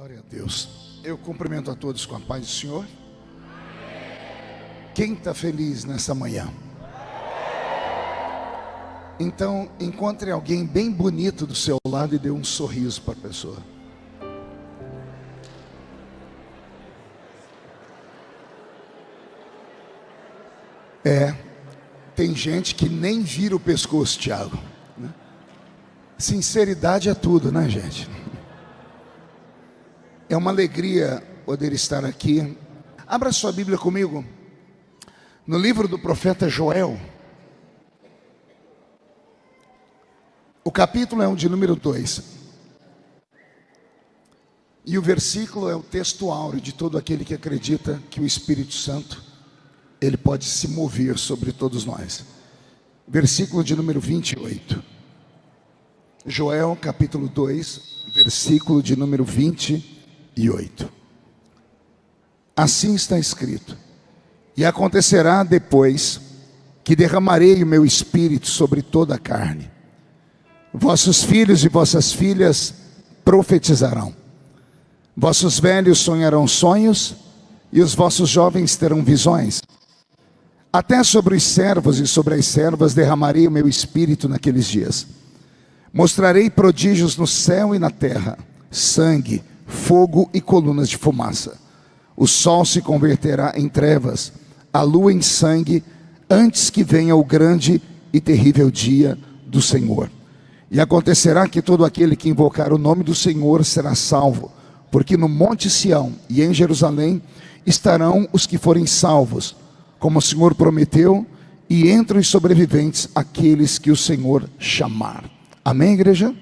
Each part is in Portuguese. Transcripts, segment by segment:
Glória a Deus. Eu cumprimento a todos com a paz do Senhor. Quem está feliz nessa manhã? Então, encontre alguém bem bonito do seu lado e dê um sorriso para a pessoa. Tem gente que nem vira o pescoço, Tiago, né? Sinceridade é tudo, né, gente? É uma alegria poder estar aqui. Abra sua Bíblia comigo no livro do profeta Joel. O capítulo é o de número 2. E o versículo é o texto áureo de todo aquele que acredita que o Espírito Santo, ele pode se mover sobre todos nós. Versículo de número 28. Joel capítulo 2, versículo de número 28. Assim está escrito: e acontecerá depois que derramarei o meu espírito sobre toda a carne. Vossos filhos e vossas filhas profetizarão. Vossos velhos sonharão sonhos, e os vossos jovens terão visões. Até sobre os servos e sobre as servas derramarei o meu espírito naqueles dias. Mostrarei prodígios no céu e na terra: sangue, fogo e colunas de fumaça. O sol se converterá em trevas, a lua em sangue, antes que venha o grande e terrível dia do Senhor. E acontecerá que todo aquele que invocar o nome do Senhor será salvo, porque no monte Sião e em Jerusalém estarão os que forem salvos, como o Senhor prometeu, e entre os sobreviventes aqueles que o Senhor chamar. Amém, igreja?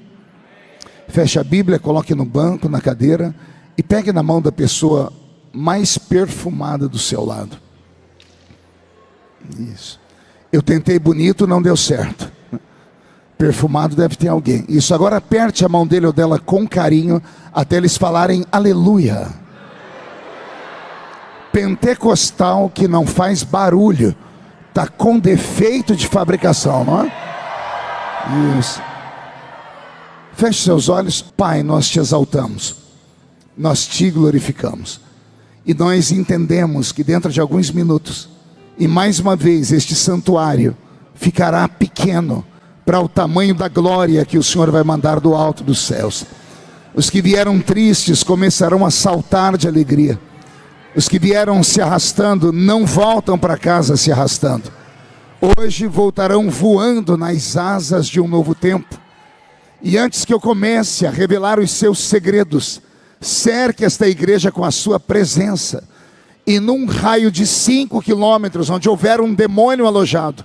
Feche a Bíblia, coloque no banco, na cadeira, e pegue na mão da pessoa mais perfumada do seu lado. Isso. Eu tentei bonito, não deu certo. Perfumado deve ter alguém. Isso, agora aperte a mão dele ou dela com carinho, até eles falarem aleluia. Pentecostal que não faz barulho está com defeito de fabricação, não é? Isso. Feche seus olhos. Pai, nós te exaltamos, nós te glorificamos, e nós entendemos que dentro de alguns minutos, e mais uma vez, este santuário ficará pequeno para o tamanho da glória que o Senhor vai mandar do alto dos céus. Os que vieram tristes começarão a saltar de alegria. Os que vieram se arrastando não voltam para casa se arrastando. Hoje voltarão voando nas asas de um novo tempo. E antes que eu comece a revelar os seus segredos, cerque esta igreja com a sua presença. E num raio de 5 quilômetros, onde houver um demônio alojado,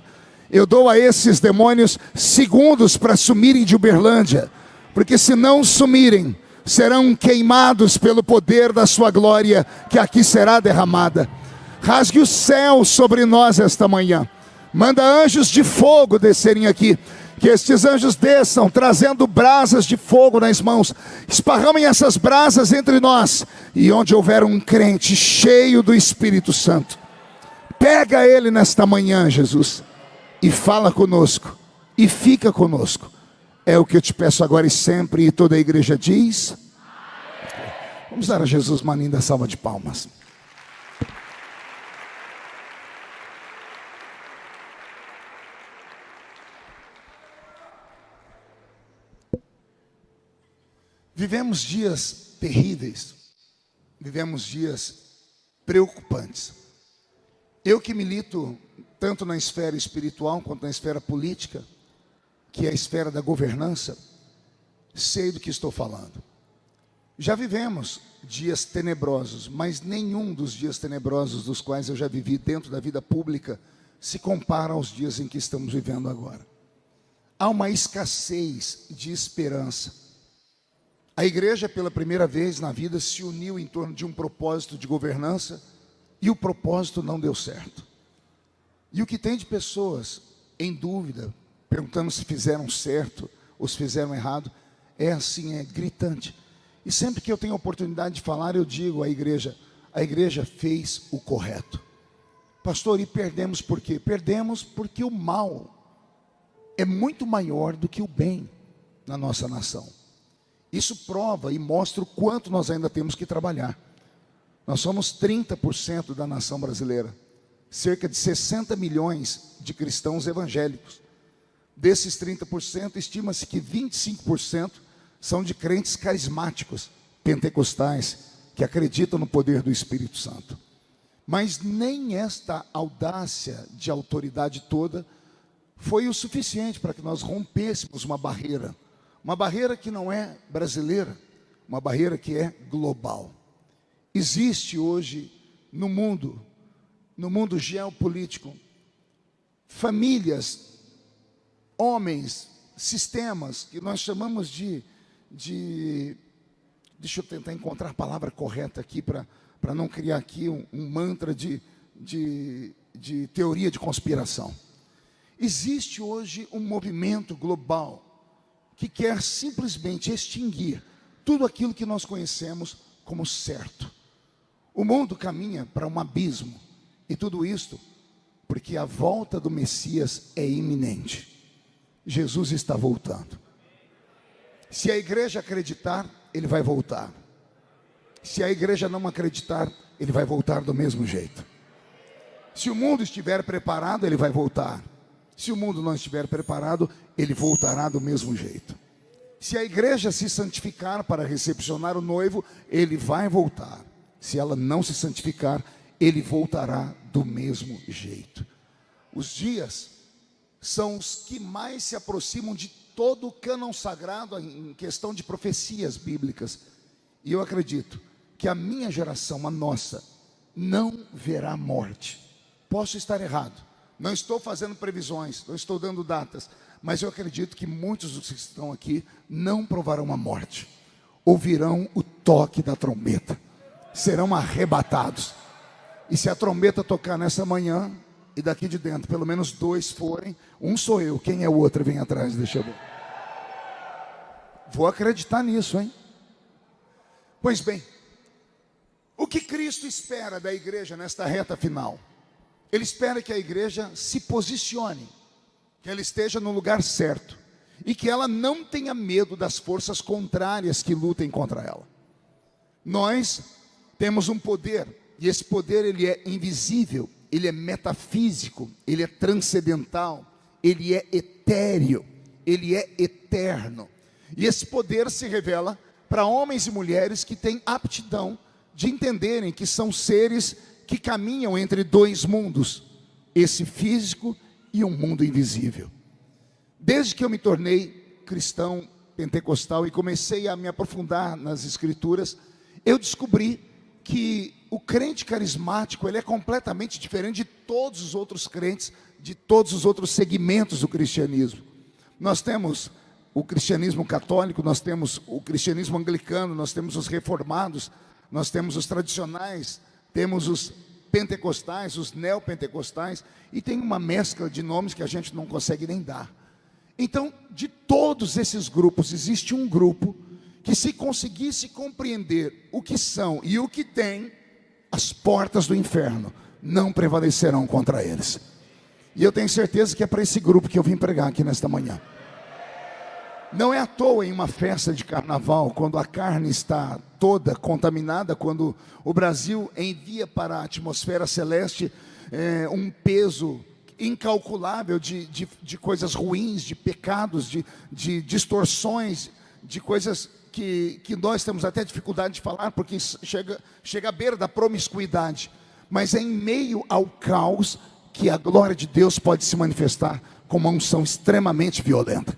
eu dou a esses demônios segundos para sumirem de Uberlândia. Porque se não sumirem, serão queimados pelo poder da sua glória, que aqui será derramada. Rasgue o céu sobre nós esta manhã. Manda anjos de fogo descerem aqui. Que estes anjos desçam, trazendo brasas de fogo nas mãos. Esparramem essas brasas entre nós. E onde houver um crente cheio do Espírito Santo, pega ele nesta manhã, Jesus, e fala conosco, e fica conosco. É o que eu te peço agora e sempre. E toda a igreja diz: vamos dar a Jesus uma linda salva de palmas. Vivemos dias terríveis, vivemos dias preocupantes. Eu que milito tanto na esfera espiritual quanto na esfera política, que é a esfera da governança, sei do que estou falando. Já vivemos dias tenebrosos, mas nenhum dos dias tenebrosos dos quais eu já vivi dentro da vida pública se compara aos dias em que estamos vivendo agora. Há uma escassez de esperança. A igreja, pela primeira vez na vida, se uniu em torno de um propósito de governança, e o propósito não deu certo. E o que tem de pessoas em dúvida, perguntando se fizeram certo ou se fizeram errado, é assim, é gritante. E sempre que eu tenho a oportunidade de falar, eu digo à igreja: a igreja fez o correto. Pastor, e perdemos por quê? Perdemos porque o mal é muito maior do que o bem na nossa nação. Isso prova e mostra o quanto nós ainda temos que trabalhar. Nós somos 30% da nação brasileira, cerca de 60 milhões de cristãos evangélicos. Desses 30%, estima-se que 25% são de crentes carismáticos, pentecostais, que acreditam no poder do Espírito Santo. Mas nem esta audácia de autoridade toda foi o suficiente para que nós rompêssemos uma barreira que não é brasileira, uma barreira que é global. Existe hoje no mundo geopolítico, famílias, homens, sistemas que nós chamamos de deixa eu tentar encontrar a palavra correta aqui para não criar aqui um mantra de teoria de conspiração. Existe hoje um movimento global que quer simplesmente extinguir tudo aquilo que nós conhecemos como certo. O mundo caminha para um abismo, e tudo isto porque a volta do Messias é iminente. Jesus está voltando. Se a igreja acreditar, ele vai voltar. Se a igreja não acreditar, ele vai voltar do mesmo jeito. Se o mundo estiver preparado, ele vai voltar. Se o mundo não estiver preparado, ele voltará do mesmo jeito. Se a igreja se santificar para recepcionar o noivo, ele vai voltar. Se ela não se santificar, ele voltará do mesmo jeito. Os dias são os que mais se aproximam de todo o cânon sagrado em questão de profecias bíblicas. E eu acredito que a minha geração, a nossa, não verá morte. Posso estar errado, não estou fazendo previsões, não estou dando datas, mas eu acredito que muitos dos que estão aqui não provarão a morte. Ouvirão o toque da trombeta, serão arrebatados. E se a trombeta tocar nessa manhã, e daqui de dentro pelo menos 2 forem, um sou eu, quem é o outro vem atrás, deixa eu ver. Vou acreditar nisso, hein? Pois bem, o que Cristo espera da igreja nesta reta final? Ele espera que a igreja se posicione, que ela esteja no lugar certo, e que ela não tenha medo das forças contrárias que lutem contra ela. Nós temos um poder, e esse poder ele é invisível, ele é metafísico, ele é transcendental, ele é etéreo, ele é eterno. E esse poder se revela para homens e mulheres que têm aptidão de entenderem que são seres que caminham entre 2 mundos, esse físico e um mundo invisível. Desde que eu me tornei cristão pentecostal e comecei a me aprofundar nas escrituras, eu descobri que o crente carismático ele é completamente diferente de todos os outros crentes, de todos os outros segmentos do cristianismo. Nós temos o cristianismo católico, nós temos o cristianismo anglicano, nós temos os reformados, nós temos os tradicionais, temos os pentecostais, os neopentecostais, e tem uma mescla de nomes que a gente não consegue nem dar. Então, de todos esses grupos, existe um grupo que, se conseguisse compreender o que são e o que tem, as portas do inferno não prevalecerão contra eles. E eu tenho certeza que é para esse grupo que eu vim pregar aqui nesta manhã. Não é à toa em uma festa de carnaval, quando a carne está toda contaminada, quando o Brasil envia para a atmosfera celeste um peso incalculável de coisas ruins, de pecados, de distorções, de coisas que nós temos até dificuldade de falar, porque chega à beira da promiscuidade. Mas é em meio ao caos que a glória de Deus pode se manifestar com uma unção extremamente violenta.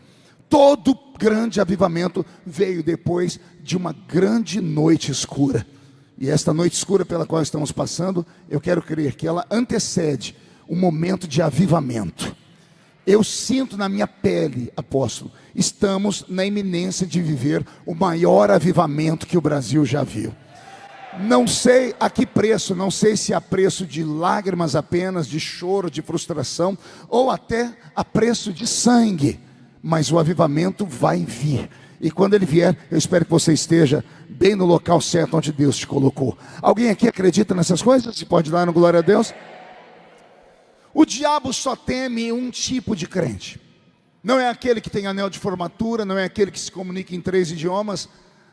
Todo grande avivamento veio depois de uma grande noite escura. E esta noite escura pela qual estamos passando, eu quero crer que ela antecede um momento de avivamento. Eu sinto na minha pele, apóstolo, estamos na iminência de viver o maior avivamento que o Brasil já viu. Não sei a que preço, não sei se a preço de lágrimas apenas, de choro, de frustração, ou até a preço de sangue, mas o avivamento vai vir. E quando ele vier, eu espero que você esteja bem no local certo onde Deus te colocou. Alguém aqui acredita nessas coisas? Se pode dar no glória a Deus? O diabo só teme um tipo de crente. Não é aquele que tem anel de formatura, não é aquele que se comunica em 3 idiomas,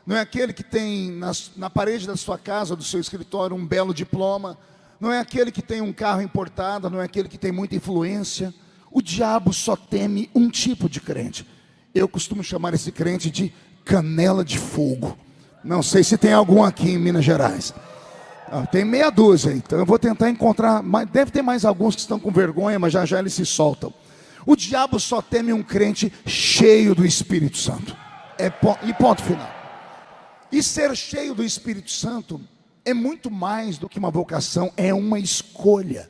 não é aquele que tem na parede da sua casa, do seu escritório, um belo diploma, não é aquele que tem um carro importado, não é aquele que tem muita influência. O diabo só teme um tipo de crente. Eu costumo chamar esse crente de canela de fogo. Não sei se tem algum aqui em Minas Gerais. Tem meia dúzia, então eu vou tentar encontrar, deve ter mais alguns que estão com vergonha, mas já já eles se soltam. O diabo só teme um crente cheio do Espírito Santo. E ponto final. E ser cheio do Espírito Santo é muito mais do que uma vocação, é uma escolha.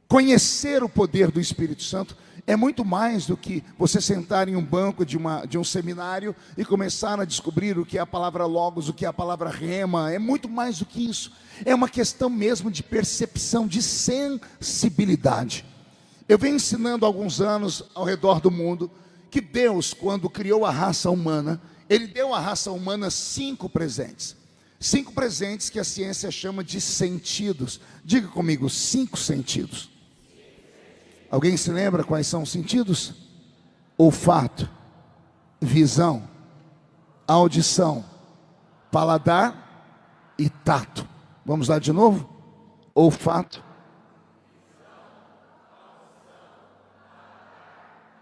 Conhecer o poder do Espírito Santo é muito mais do que você sentar em um banco de um seminário e começar a descobrir o que é a palavra logos, o que é a palavra rema. É muito mais do que isso. É uma questão mesmo de percepção, de sensibilidade. Eu venho ensinando há alguns anos ao redor do mundo que Deus, quando criou a raça humana, Ele deu à raça humana 5 presentes. 5 presentes que a ciência chama de sentidos. Diga comigo, 5 sentidos. Alguém se lembra quais são os sentidos? Olfato, visão, audição, paladar e tato. Vamos lá de novo? Olfato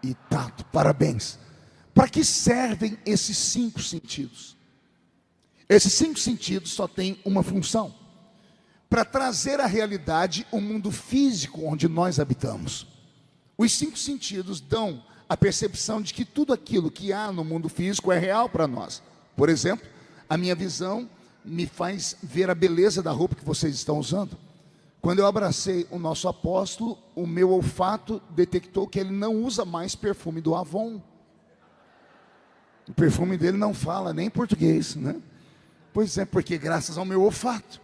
e tato. Parabéns. Para que servem esses 5 sentidos? Esses 5 sentidos só têm uma função: para trazer à realidade o mundo físico onde nós habitamos. Os 5 sentidos dão a percepção de que tudo aquilo que há no mundo físico é real para nós. Por exemplo, a minha visão me faz ver a beleza da roupa que vocês estão usando. Quando eu abracei o nosso apóstolo, o meu olfato detectou que ele não usa mais perfume do Avon. O perfume dele não fala nem português, né? Pois é, porque graças ao meu olfato.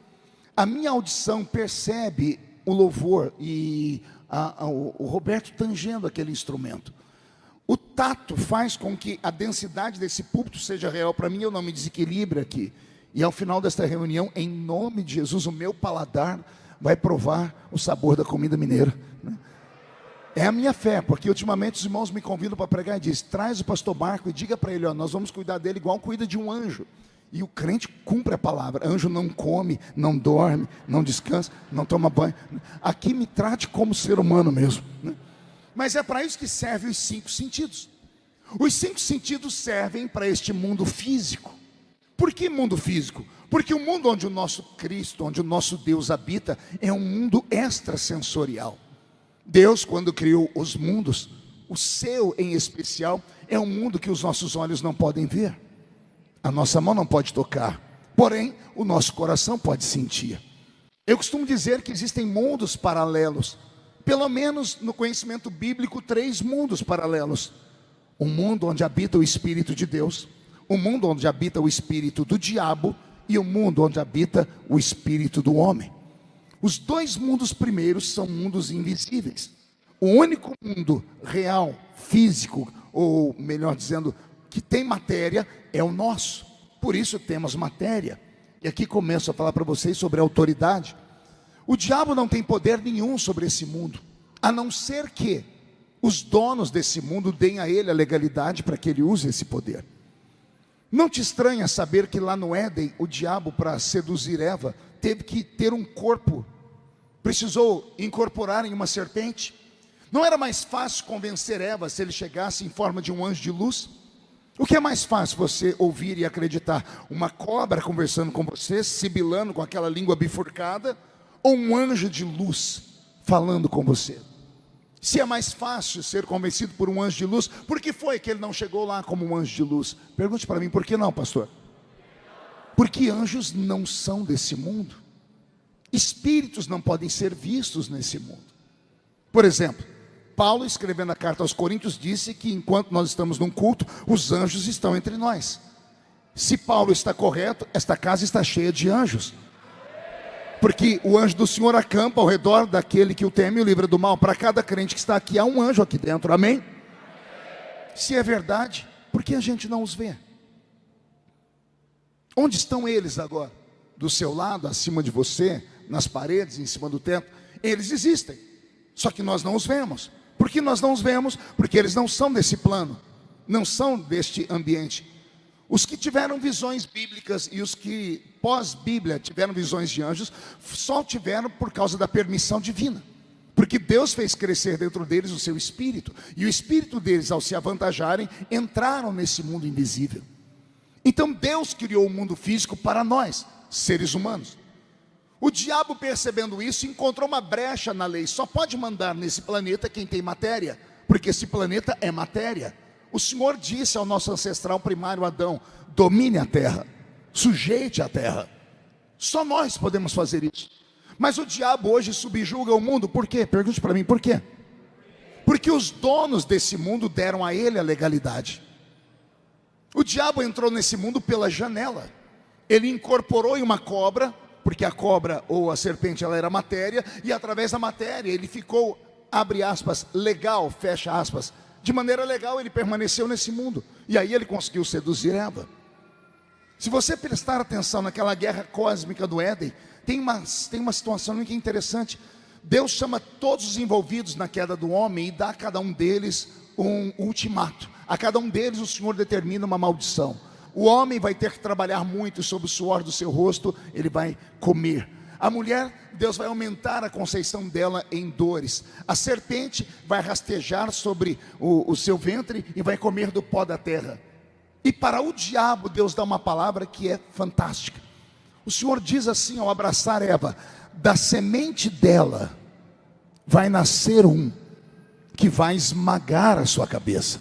A minha audição percebe o louvor e o Roberto tangendo aquele instrumento. O tato faz com que a densidade desse púlpito seja real para mim, eu não me desequilibre aqui. E ao final desta reunião, em nome de Jesus, o meu paladar vai provar o sabor da comida mineira, né? É a minha fé, porque ultimamente os irmãos me convidam para pregar e dizem: traz o pastor Marco e diga para ele, nós vamos cuidar dele igual cuida de um anjo. E o crente cumpre a palavra. Anjo não come, não dorme, não descansa, não toma banho. Aqui me trate como ser humano mesmo, né? Mas é para isso que servem os 5 sentidos. Os 5 sentidos servem para este mundo físico. Por que mundo físico? Porque o mundo onde o nosso Cristo, onde o nosso Deus habita, é um mundo extrasensorial. Deus, quando criou os mundos, o seu em especial, é um mundo que os nossos olhos não podem ver. A nossa mão não pode tocar, porém, o nosso coração pode sentir. Eu costumo dizer que existem mundos paralelos, pelo menos no conhecimento bíblico, 3 mundos paralelos. Um mundo onde habita o Espírito de Deus, um mundo onde habita o Espírito do diabo e um mundo onde habita o Espírito do homem. Os 2 mundos primeiros são mundos invisíveis. O único mundo real, físico, ou melhor dizendo, que tem matéria, é o nosso. Por isso temos matéria. E aqui começo a falar para vocês sobre a autoridade. O diabo não tem poder nenhum sobre esse mundo, a não ser que os donos desse mundo deem a ele a legalidade para que ele use esse poder. Não te estranha saber que lá no Éden, o diabo, para seduzir Eva, teve que ter um corpo, precisou incorporar em uma serpente. Não era mais fácil convencer Eva se ele chegasse em forma de um anjo de luz? O que é mais fácil você ouvir e acreditar? Uma cobra conversando com você, sibilando com aquela língua bifurcada, ou um anjo de luz falando com você? Se é mais fácil ser convencido por um anjo de luz, por que foi que ele não chegou lá como um anjo de luz? Pergunte para mim, por que não, pastor? Porque anjos não são desse mundo. Espíritos não podem ser vistos nesse mundo. Por exemplo, Paulo, escrevendo a carta aos Coríntios, disse que enquanto nós estamos num culto, os anjos estão entre nós. Se Paulo está correto, esta casa está cheia de anjos. Porque o anjo do Senhor acampa ao redor daquele que o teme e o livra do mal. Para cada crente que está aqui, há um anjo aqui dentro, amém? Se é verdade, por que a gente não os vê? Onde estão eles agora? Do seu lado, acima de você, nas paredes, em cima do teto? Eles existem, só que nós não os vemos. Por que nós não os vemos? Porque eles não são desse plano, não são deste ambiente. Os que tiveram visões bíblicas e os que pós-Bíblia tiveram visões de anjos, só tiveram por causa da permissão divina. Porque Deus fez crescer dentro deles o seu espírito. E o espírito deles, ao se avantajarem, entraram nesse mundo invisível. Então Deus criou o mundo físico para nós, seres humanos. O diabo, percebendo isso, encontrou uma brecha na lei. Só pode mandar nesse planeta quem tem matéria, porque esse planeta é matéria. O Senhor disse ao nosso ancestral primário Adão: domine a terra, sujeite a terra. Só nós podemos fazer isso. Mas o diabo hoje subjuga o mundo. Por quê? Pergunte para mim, por quê? Porque os donos desse mundo deram a ele a legalidade. O diabo entrou nesse mundo pela janela. Ele incorporou em uma cobra, porque a cobra ou a serpente ela era matéria, e através da matéria ele ficou, abre aspas, legal, fecha aspas. De maneira legal ele permaneceu nesse mundo. E aí ele conseguiu seduzir Eva. Se você prestar atenção naquela guerra cósmica do Éden, tem uma situação muito interessante. Deus chama todos os envolvidos na queda do homem e dá a cada um deles um ultimato. A cada um deles o Senhor determina uma maldição. O homem vai ter que trabalhar muito, sob o suor do seu rosto ele vai comer. A mulher, Deus vai aumentar a conceição dela em dores. A serpente vai rastejar sobre o seu ventre e vai comer do pó da terra. E para o diabo, Deus dá uma palavra que é fantástica. O Senhor diz assim ao abraçar Eva: da semente dela vai nascer um que vai esmagar a sua cabeça.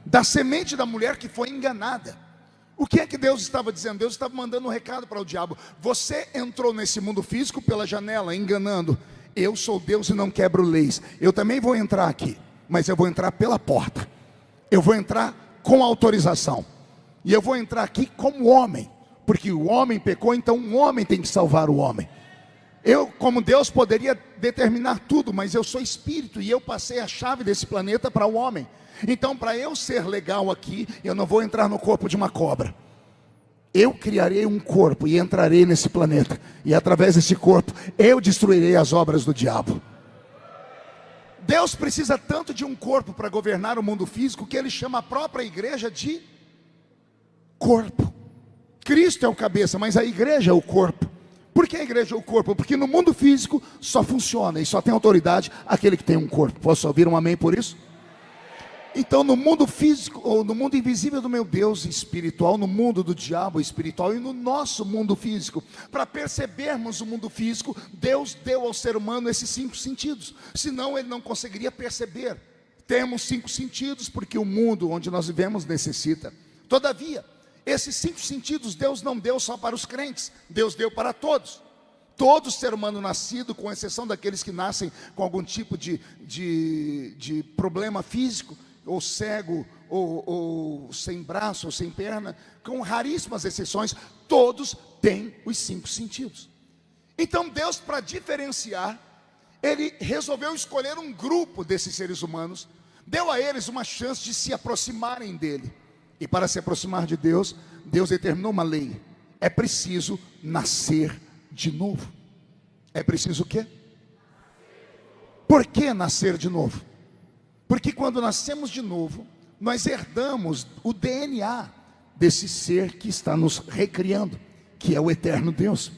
Da semente da mulher que foi enganada. O que é que Deus estava dizendo? Deus estava mandando um recado para o diabo: você entrou nesse mundo físico pela janela, enganando. Eu sou Deus e não quebro leis. Eu também vou entrar aqui, mas eu vou entrar pela porta. Eu vou entrar com autorização. E eu vou entrar aqui como homem, porque o homem pecou, então um homem tem que salvar o homem. Eu, como Deus, poderia determinar tudo, mas eu sou espírito e eu passei a chave desse planeta para o homem. Então, para eu ser legal aqui, eu não vou entrar no corpo de uma cobra. Eu criarei um corpo e entrarei nesse planeta. E através desse corpo, eu destruirei as obras do diabo. Deus precisa tanto de um corpo para governar o mundo físico, que Ele chama a própria igreja de corpo. Cristo é o cabeça, mas a igreja é o corpo. Por que a igreja é o corpo? Porque no mundo físico só funciona e só tem autoridade aquele que tem um corpo. Posso ouvir um amém por isso? Então, no mundo físico, ou no mundo invisível do meu Deus espiritual, no mundo do diabo espiritual e no nosso mundo físico, para percebermos o mundo físico, Deus deu ao ser humano esses 5 sentidos. Senão ele não conseguiria perceber. Temos 5 sentidos porque o mundo onde nós vivemos necessita. Todavia, esses 5 sentidos Deus não deu só para os crentes, Deus deu para todos. Todo ser humano nascido, com exceção daqueles que nascem com algum tipo de problema físico, ou cego, ou sem braço, ou sem perna, com raríssimas exceções, todos têm os 5 sentidos. Então Deus, para diferenciar, Ele resolveu escolher um grupo desses seres humanos, deu a eles uma chance de se aproximarem dEle. E para se aproximar de Deus, Deus determinou uma lei: é preciso nascer de novo. É preciso o quê? Por que nascer de novo? Porque quando nascemos de novo, nós herdamos o DNA desse ser que está nos recriando, que é o eterno Deus.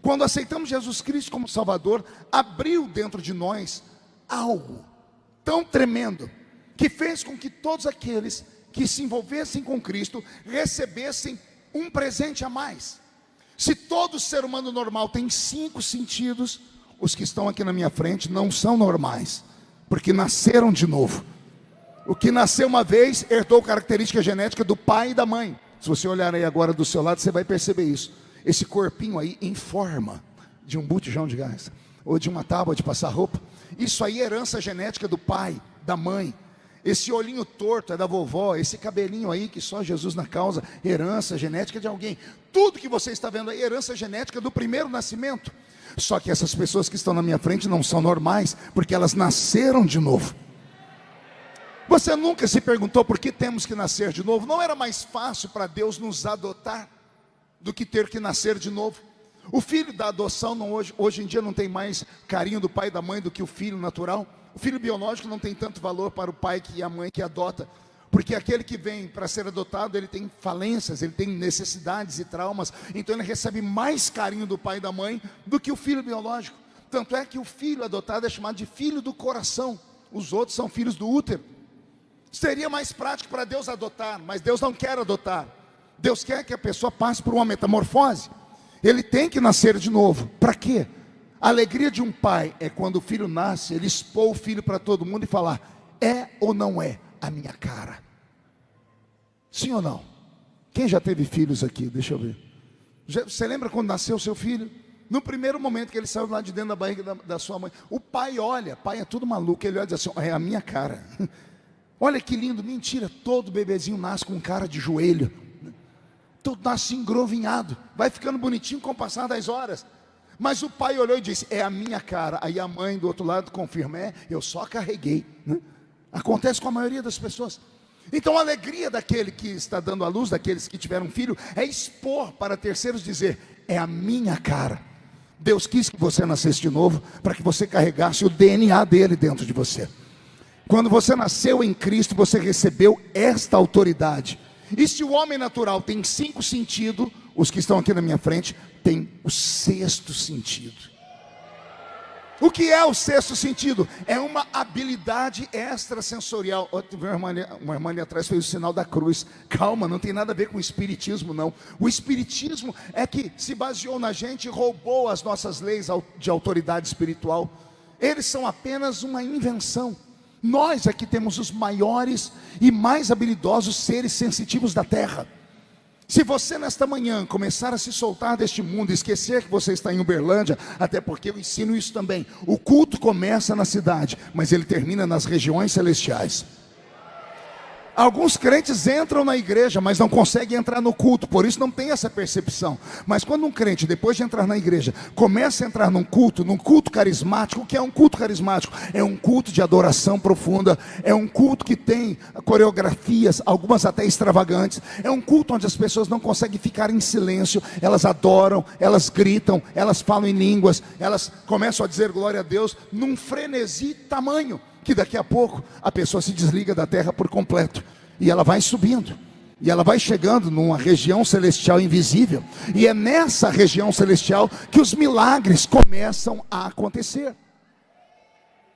Quando aceitamos Jesus Cristo como Salvador, abriu dentro de nós algo tão tremendo, que fez com que todos aqueles que se envolvessem com Cristo recebessem um presente a mais. Se todo ser humano normal tem 5 sentidos, os que estão aqui na minha frente não são normais, porque nasceram de novo. O que nasceu uma vez herdou característica genética do pai e da mãe. Se você olhar aí agora do seu lado, você vai perceber isso. Esse corpinho aí em forma de um botijão de gás, ou de uma tábua de passar roupa, isso aí é herança genética do pai, da mãe. Esse olhinho torto é da vovó, esse cabelinho aí que só Jesus na causa, herança genética de alguém. Tudo que você está vendo aí, herança genética do primeiro nascimento. Só que essas pessoas que estão na minha frente não são normais, porque elas nasceram de novo. Você nunca se perguntou por que temos que nascer de novo? Não era mais fácil para Deus nos adotar do que ter que nascer de novo? O filho da adoção hoje em dia não tem mais carinho do pai e da mãe do que o filho natural. O filho biológico não tem tanto valor para o pai e a mãe que adota. Porque aquele que vem para ser adotado, ele tem falências, ele tem necessidades e traumas. Então ele recebe mais carinho do pai e da mãe do que o filho biológico. Tanto é que o filho adotado é chamado de filho do coração. Os outros são filhos do útero. Seria mais prático para Deus adotar, mas Deus não quer adotar. Deus quer que a pessoa passe por uma metamorfose. Ele tem que nascer de novo. Para quê? A alegria de um pai é quando o filho nasce, ele expor o filho para todo mundo e falar: é ou não é a minha cara? Sim ou não? Quem já teve filhos aqui? Deixa eu ver. Você lembra quando nasceu o seu filho? No primeiro momento que ele saiu lá de dentro da barriga da sua mãe, o pai olha, pai é tudo maluco, ele olha e diz assim: é a minha cara. Olha que lindo. Mentira, todo bebezinho nasce com cara de joelho, todo nasce engrovinhado, vai ficando bonitinho com o passar das horas. Mas o pai olhou e disse: é a minha cara. Aí a mãe do outro lado confirma: é, eu só carreguei, né? Acontece com a maioria das pessoas. Então a alegria daquele que está dando à luz, daqueles que tiveram filho, é expor para terceiros, dizer: é a minha cara. Deus quis que você nascesse de novo, para que você carregasse o DNA dele dentro de você. Quando você nasceu em Cristo, você recebeu esta autoridade. E se o homem natural tem 5 sentidos, os que estão aqui na minha frente têm o 6º sentido. O que é o 6º sentido? É uma habilidade extrasensorial. Uma irmã ali atrás fez o sinal da cruz. Calma, não tem nada a ver com o espiritismo, não. O espiritismo é que se baseou na gente e roubou as nossas leis de autoridade espiritual. Eles são apenas uma invenção. Nós aqui temos os maiores e mais habilidosos seres sensitivos da terra. Se você nesta manhã começar a se soltar deste mundo, esquecer que você está em Uberlândia, até porque eu ensino isso também, o culto começa na cidade, mas ele termina nas regiões celestiais. Alguns crentes entram na igreja, mas não conseguem entrar no culto, por isso não tem essa percepção. Mas quando um crente, depois de entrar na igreja, começa a entrar num culto carismático, o que é um culto carismático? É um culto de adoração profunda, é um culto que tem coreografias, algumas até extravagantes, é um culto onde as pessoas não conseguem ficar em silêncio, elas adoram, elas gritam, elas falam em línguas, elas começam a dizer glória a Deus, num frenesi tamanho, que daqui a pouco a pessoa se desliga da terra por completo, e ela vai subindo, e ela vai chegando numa região celestial invisível, e é nessa região celestial que os milagres começam a acontecer.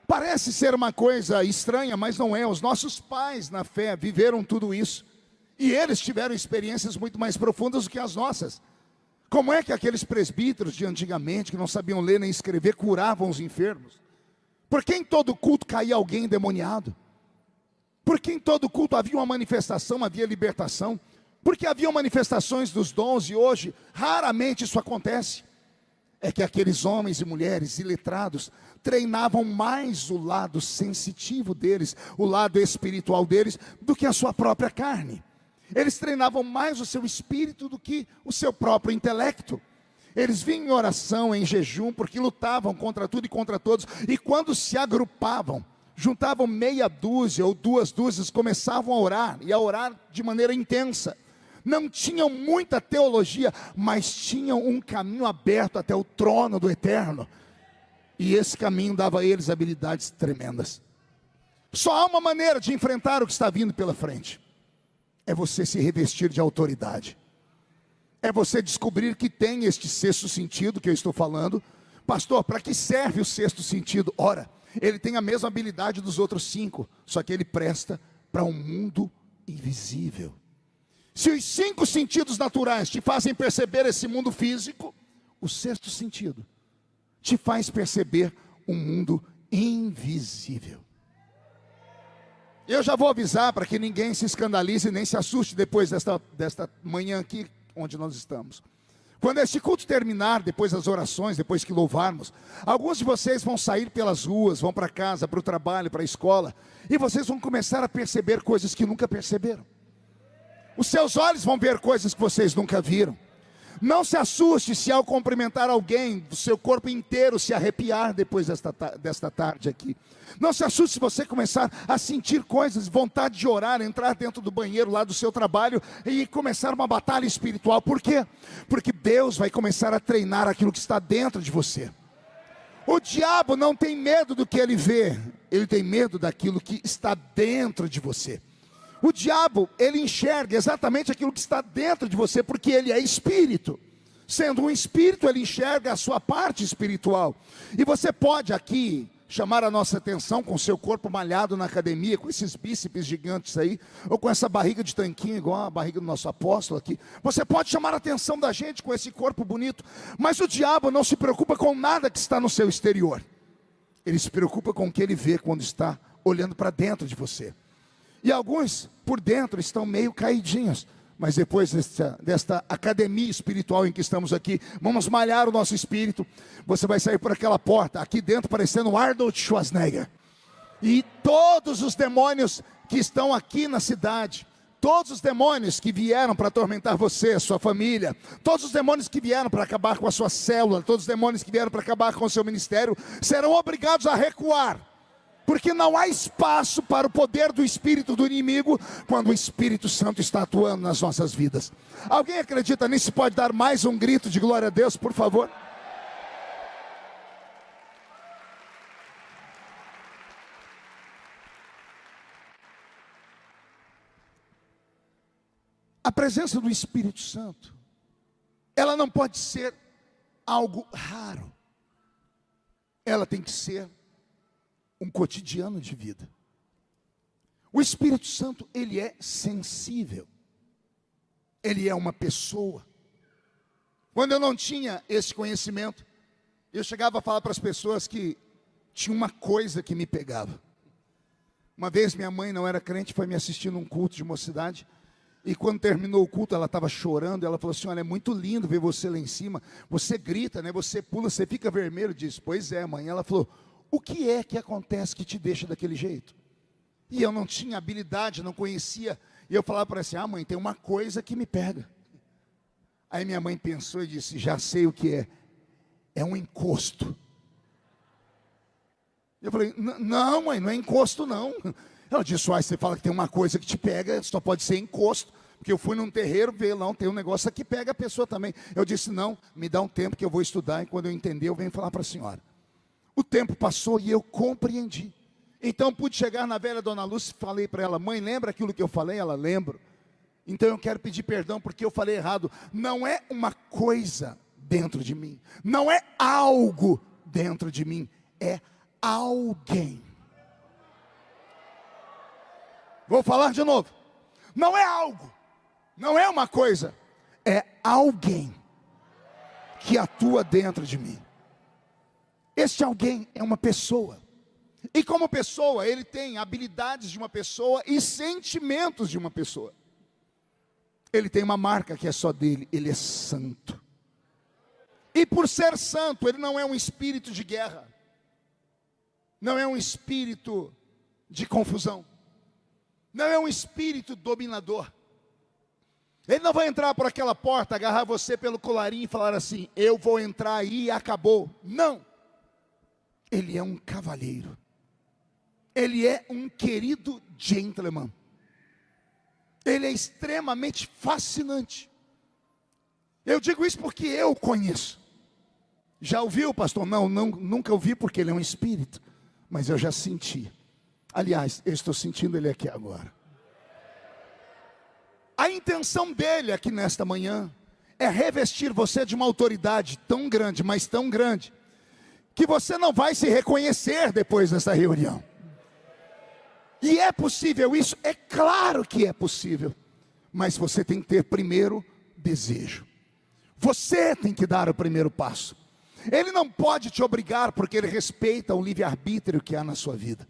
Parece ser uma coisa estranha, mas não é. Os nossos pais na fé viveram tudo isso, e eles tiveram experiências muito mais profundas do que as nossas. Como é que aqueles presbíteros de antigamente, que não sabiam ler nem escrever, curavam os enfermos? Por que em todo culto caía alguém endemoniado? Por que em todo culto havia uma manifestação, havia libertação? Porque havia manifestações dos dons, e hoje raramente isso acontece. É que aqueles homens e mulheres iletrados treinavam mais o lado sensitivo deles, o lado espiritual deles, do que a sua própria carne. Eles treinavam mais o seu espírito do que o seu próprio intelecto. Eles vinham em oração, em jejum, porque lutavam contra tudo e contra todos. E quando se agrupavam, juntavam meia dúzia ou 2 dúzias, começavam a orar, e a orar de maneira intensa. Não tinham muita teologia, mas tinham um caminho aberto até o trono do Eterno. E esse caminho dava a eles habilidades tremendas. Só há uma maneira de enfrentar o que está vindo pela frente. É você se revestir de autoridade. É você descobrir que tem este 6º sentido que eu estou falando. Pastor, para que serve o 6º sentido? Ora, ele tem a mesma habilidade dos outros 5, só que ele presta para um mundo invisível. Se os 5 sentidos naturais te fazem perceber esse mundo físico, o 6º sentido te faz perceber um mundo invisível. Eu já vou avisar para que ninguém se escandalize nem se assuste depois desta manhã aqui onde nós estamos. Quando este culto terminar, depois das orações, depois que louvarmos, alguns de vocês vão sair pelas ruas, vão para casa, para o trabalho, para a escola, e vocês vão começar a perceber coisas que nunca perceberam. Os seus olhos vão ver coisas que vocês nunca viram. Não se assuste se ao cumprimentar alguém, o seu corpo inteiro se arrepiar depois desta tarde aqui. Não se assuste se você começar a sentir coisas, vontade de orar, entrar dentro do banheiro lá do seu trabalho e começar uma batalha espiritual. Por quê? Porque Deus vai começar a treinar aquilo que está dentro de você. O diabo não tem medo do que ele vê, ele tem medo daquilo que está dentro de você. O diabo, ele enxerga exatamente aquilo que está dentro de você, porque ele é espírito. Sendo um espírito, ele enxerga a sua parte espiritual. E você pode aqui chamar a nossa atenção com o seu corpo malhado na academia, com esses bíceps gigantes aí, ou com essa barriga de tanquinho, igual a barriga do nosso apóstolo aqui. Você pode chamar a atenção da gente com esse corpo bonito, mas o diabo não se preocupa com nada que está no seu exterior. Ele se preocupa com o que ele vê quando está olhando para dentro de você. E alguns, por dentro, estão meio caidinhos. Mas depois desta academia espiritual em que estamos aqui, vamos malhar o nosso espírito. Você vai sair por aquela porta, aqui dentro parecendo Arnold Schwarzenegger. E todos os demônios que estão aqui na cidade, todos os demônios que vieram para atormentar você, a sua família, todos os demônios que vieram para acabar com a sua célula, todos os demônios que vieram para acabar com o seu ministério, serão obrigados a recuar. Porque não há espaço para o poder do espírito do inimigo quando o Espírito Santo está atuando nas nossas vidas. Alguém acredita nisso? Pode dar mais um grito de glória a Deus, por favor? A presença do Espírito Santo, ela não pode ser algo raro. Ela tem que ser um cotidiano de vida. O Espírito Santo, ele é sensível. Ele é uma pessoa. Quando eu não tinha esse conhecimento, eu chegava a falar para as pessoas que tinha uma coisa que me pegava. Uma vez minha mãe não era crente, foi me assistir num culto de mocidade, e quando terminou o culto, ela estava chorando, ela falou assim: olha, é muito lindo ver você lá em cima, você grita, né? Você pula, você fica vermelho. Eu disse: pois é, mãe. Ela falou: o que é que acontece que te deixa daquele jeito? E eu não tinha habilidade, não conhecia. E eu falava para ela assim: ah, mãe, tem uma coisa que me pega. Aí minha mãe pensou e disse: já sei o que é. É um encosto. Eu falei: não, mãe, não é encosto não. Ela disse: uai, você fala que tem uma coisa que te pega, só pode ser encosto. Porque eu fui num terreiro, ver lá, tem um negócio que pega a pessoa também. Eu disse: não, me dá um tempo que eu vou estudar, e quando eu entender eu venho falar para a senhora. O tempo passou e eu compreendi. Então pude chegar na velha Dona Lúcia e falei para ela: mãe, lembra aquilo que eu falei? Ela: lembro. Então eu quero pedir perdão porque eu falei errado. Não é uma coisa dentro de mim, não é algo dentro de mim, é alguém. Vou falar de novo. Não é algo, não é uma coisa, é alguém que atua dentro de mim. Este alguém é uma pessoa. E como pessoa, ele tem habilidades de uma pessoa e sentimentos de uma pessoa. Ele tem uma marca que é só dele: ele é santo. E por ser santo, ele não é um espírito de guerra, não é um espírito de confusão, não é um espírito dominador. Ele não vai entrar por aquela porta, agarrar você pelo colarinho e falar assim: eu vou entrar aí e acabou. Não. Ele é um cavalheiro. Ele é um querido gentleman. Ele é extremamente fascinante. Eu digo isso porque eu o conheço. Já ouviu, pastor? Não, nunca ouvi, porque ele é um espírito. Mas eu já senti. Aliás, eu estou sentindo ele aqui agora. A intenção dele aqui nesta manhã é revestir você de uma autoridade tão grande, mas tão grande, que você não vai se reconhecer depois dessa reunião. E é possível isso? É claro que é possível. Mas você tem que ter primeiro desejo. Você tem que dar o primeiro passo. Ele não pode te obrigar, porque ele respeita o livre-arbítrio que há na sua vida.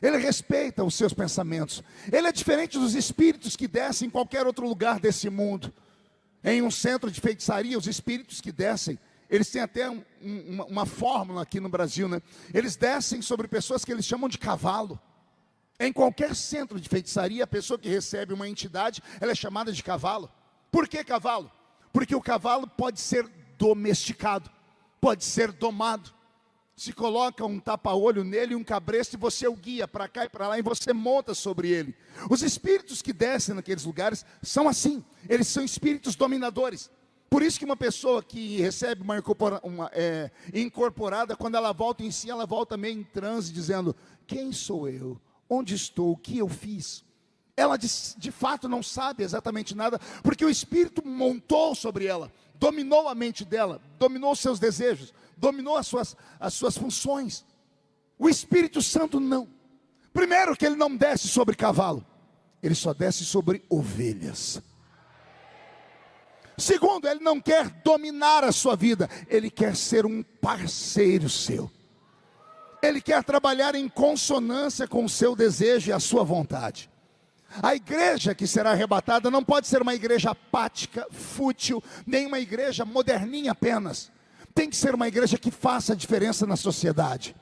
Ele respeita os seus pensamentos. Ele é diferente dos espíritos que descem em qualquer outro lugar desse mundo. Em um centro de feitiçaria, os espíritos que descem, eles têm até uma fórmula aqui no Brasil, né? Eles descem sobre pessoas que eles chamam de cavalo. Em qualquer centro de feitiçaria, a pessoa que recebe uma entidade, ela é chamada de cavalo. Por que cavalo? Porque o cavalo pode ser domesticado, pode ser domado. Se coloca um tapa-olho nele e um cabresto, e você o guia para cá e para lá, e você monta sobre ele. Os espíritos que descem naqueles lugares são assim, eles são espíritos dominadores. Por isso que uma pessoa que recebe uma incorporada, quando ela volta em si, ela volta meio em transe, dizendo: quem sou eu? Onde estou? O que eu fiz? Ela de fato não sabe exatamente nada, porque o Espírito montou sobre ela, dominou a mente dela, dominou os seus desejos, dominou as suas funções. O Espírito Santo não. Primeiro que ele não desce sobre cavalo, ele só desce sobre ovelhas. Segundo, ele não quer dominar a sua vida, ele quer ser um parceiro seu. Ele quer trabalhar em consonância com o seu desejo e a sua vontade. A igreja que será arrebatada não pode ser uma igreja apática, fútil, nem uma igreja moderninha apenas. Tem que ser uma igreja que faça a diferença na sociedade.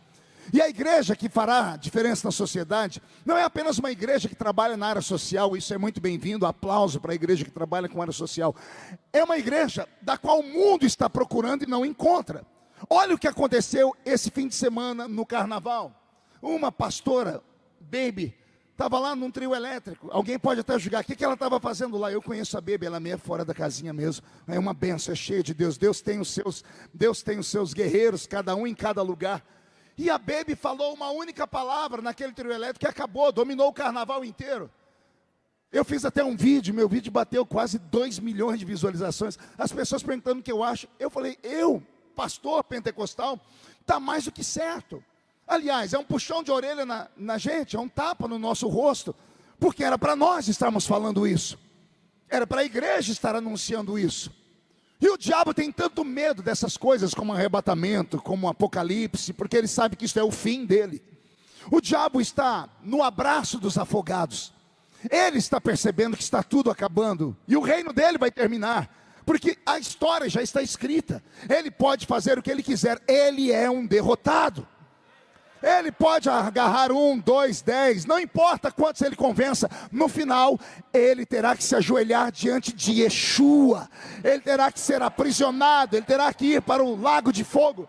E a igreja que fará diferença na sociedade não é apenas uma igreja que trabalha na área social. Isso é muito bem-vindo, aplauso para a igreja que trabalha com a área social. É uma igreja da qual o mundo está procurando e não encontra. Olha o que aconteceu esse fim de semana no carnaval. Uma pastora, Baby, estava lá num trio elétrico. Alguém pode até julgar, o que ela estava fazendo lá? Eu conheço a Baby, ela é meio fora da casinha mesmo. É uma benção, é cheia de Deus. Deus tem os seus guerreiros, cada um em cada lugar. E a Baby falou uma única palavra naquele trio elétrico que acabou, dominou o carnaval inteiro. Eu fiz até um vídeo, meu vídeo bateu quase 2 milhões de visualizações. As pessoas perguntando o que eu acho. Eu falei, pastor pentecostal, está mais do que certo. Aliás, é um puxão de orelha na gente, é um tapa no nosso rosto, porque era para nós estarmos falando isso, era para a igreja estar anunciando isso. E o diabo tem tanto medo dessas coisas como arrebatamento, como apocalipse, porque ele sabe que isso é o fim dele. O diabo está no abraço dos afogados, ele está percebendo que está tudo acabando, e o reino dele vai terminar, porque a história já está escrita. Ele pode fazer o que ele quiser, ele é um derrotado. Ele pode agarrar 1, 2, 10, não importa quantos ele convença, no final, ele terá que se ajoelhar diante de Yeshua, ele terá que ser aprisionado, ele terá que ir para o lago de fogo.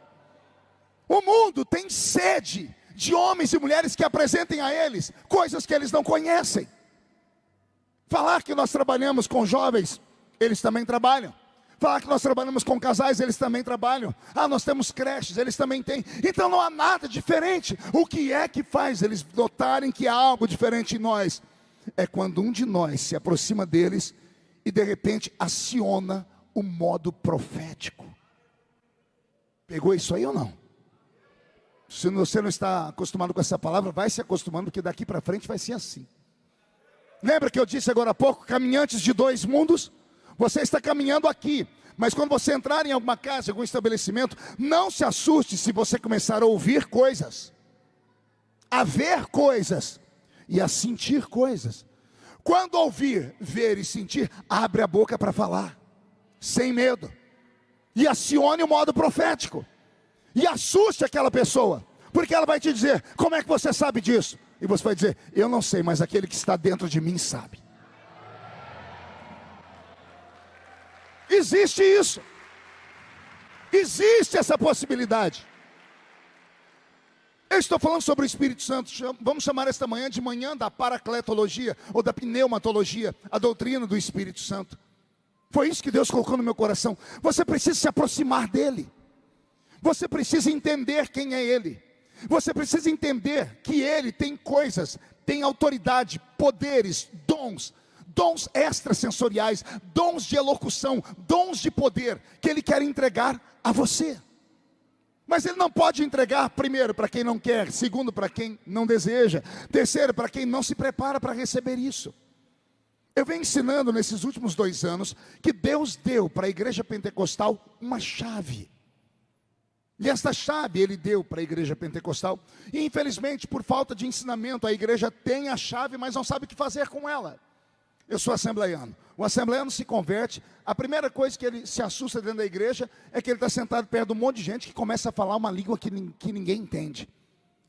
O mundo tem sede de homens e mulheres que apresentem a eles coisas que eles não conhecem. Falar que nós trabalhamos com jovens, eles também trabalham. Falar que nós trabalhamos com casais, eles também trabalham. Nós temos creches, eles também têm. Então não há nada diferente. O que é que faz eles notarem que há algo diferente em nós? É quando um de nós se aproxima deles e de repente aciona o modo profético. Pegou isso aí ou não? Se você não está acostumado com essa palavra, vai se acostumando, porque daqui para frente vai ser assim. Lembra que eu disse agora há pouco, caminhantes de 2 mundos? Você está caminhando aqui, mas quando você entrar em alguma casa, em algum estabelecimento, não se assuste se você começar a ouvir coisas, a ver coisas e a sentir coisas. Quando ouvir, ver e sentir, abre a boca para falar, sem medo, e acione o modo profético, e assuste aquela pessoa, porque ela vai te dizer, como é que você sabe disso? E você vai dizer, eu não sei, mas aquele que está dentro de mim sabe. Existe isso, existe essa possibilidade. Eu estou falando sobre o Espírito Santo. Vamos chamar esta manhã de manhã da paracletologia, ou da pneumatologia, a doutrina do Espírito Santo. Foi isso que Deus colocou no meu coração. Você precisa se aproximar dele, você precisa entender quem é ele, você precisa entender que ele tem coisas, tem autoridade, poderes, dons extrasensoriais, dons de elocução, dons de poder, que ele quer entregar a você. Mas ele não pode entregar, primeiro, para quem não quer, segundo, para quem não deseja, terceiro, para quem não se prepara para receber isso. Eu venho ensinando nesses últimos 2 anos, que Deus deu para a igreja pentecostal uma chave. E essa chave ele deu para a igreja pentecostal, e infelizmente, por falta de ensinamento, a igreja tem a chave, mas não sabe o que fazer com ela. Eu sou assembleiano. O assembleiano se converte, a primeira coisa que ele se assusta dentro da igreja é que ele está sentado perto de um monte de gente que começa a falar uma língua que ninguém entende.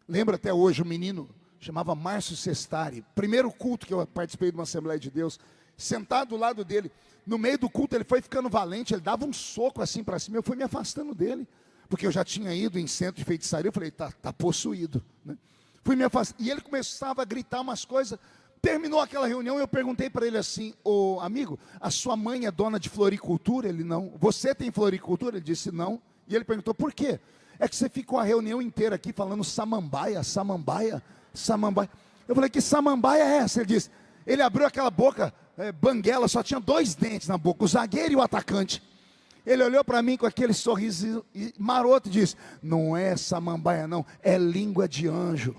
Lembro até hoje um menino, chamava Márcio Sestari, primeiro culto que eu participei de uma Assembleia de Deus, sentado do lado dele, no meio do culto ele foi ficando valente, ele dava um soco assim para cima, eu fui me afastando dele, porque eu já tinha ido em centro de feitiçaria, eu falei, tá possuído, né? Fui me afastando, e ele começava a gritar umas coisas. Terminou aquela reunião, eu perguntei para ele assim, ô amigo, a sua mãe é dona de floricultura? Ele, não. Você tem floricultura? Ele disse, não. E ele perguntou, por quê? É que você ficou a reunião inteira aqui falando samambaia, samambaia, samambaia. Eu falei, que samambaia é essa? Ele disse, Ele abriu aquela boca, banguela, só tinha 2 dentes na boca, o zagueiro e o atacante. Ele olhou para mim com aquele sorriso maroto e disse: não é samambaia não, é língua de anjo.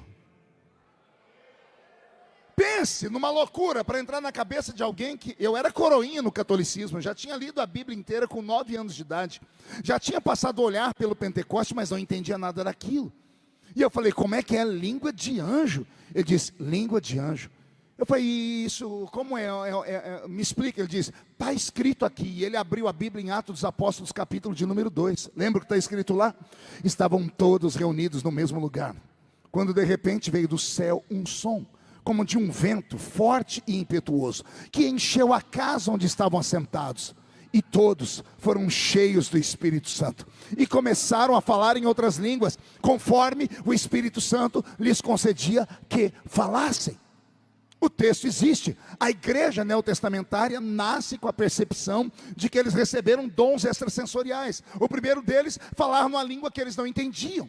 Pense numa loucura para entrar na cabeça de alguém que... Eu era coroinha no catolicismo, já tinha lido a Bíblia inteira com 9 anos de idade, já tinha passado a olhar pelo Pentecoste, mas não entendia nada daquilo. E eu falei: como é que é língua de anjo? Ele disse: língua de anjo. Eu falei: isso, como é? Me explica. Ele disse: está escrito aqui. E ele abriu a Bíblia em Atos dos Apóstolos, capítulo de número 2. Lembra o que está escrito lá? Estavam todos reunidos no mesmo lugar, quando de repente veio do céu um som, como de um vento forte e impetuoso, que encheu a casa onde estavam assentados. E todos foram cheios do Espírito Santo, e começaram a falar em outras línguas, conforme o Espírito Santo lhes concedia que falassem. O texto existe. A igreja neotestamentária nasce com a percepção de que eles receberam dons extrasensoriais. O primeiro deles, falar numa língua que eles não entendiam.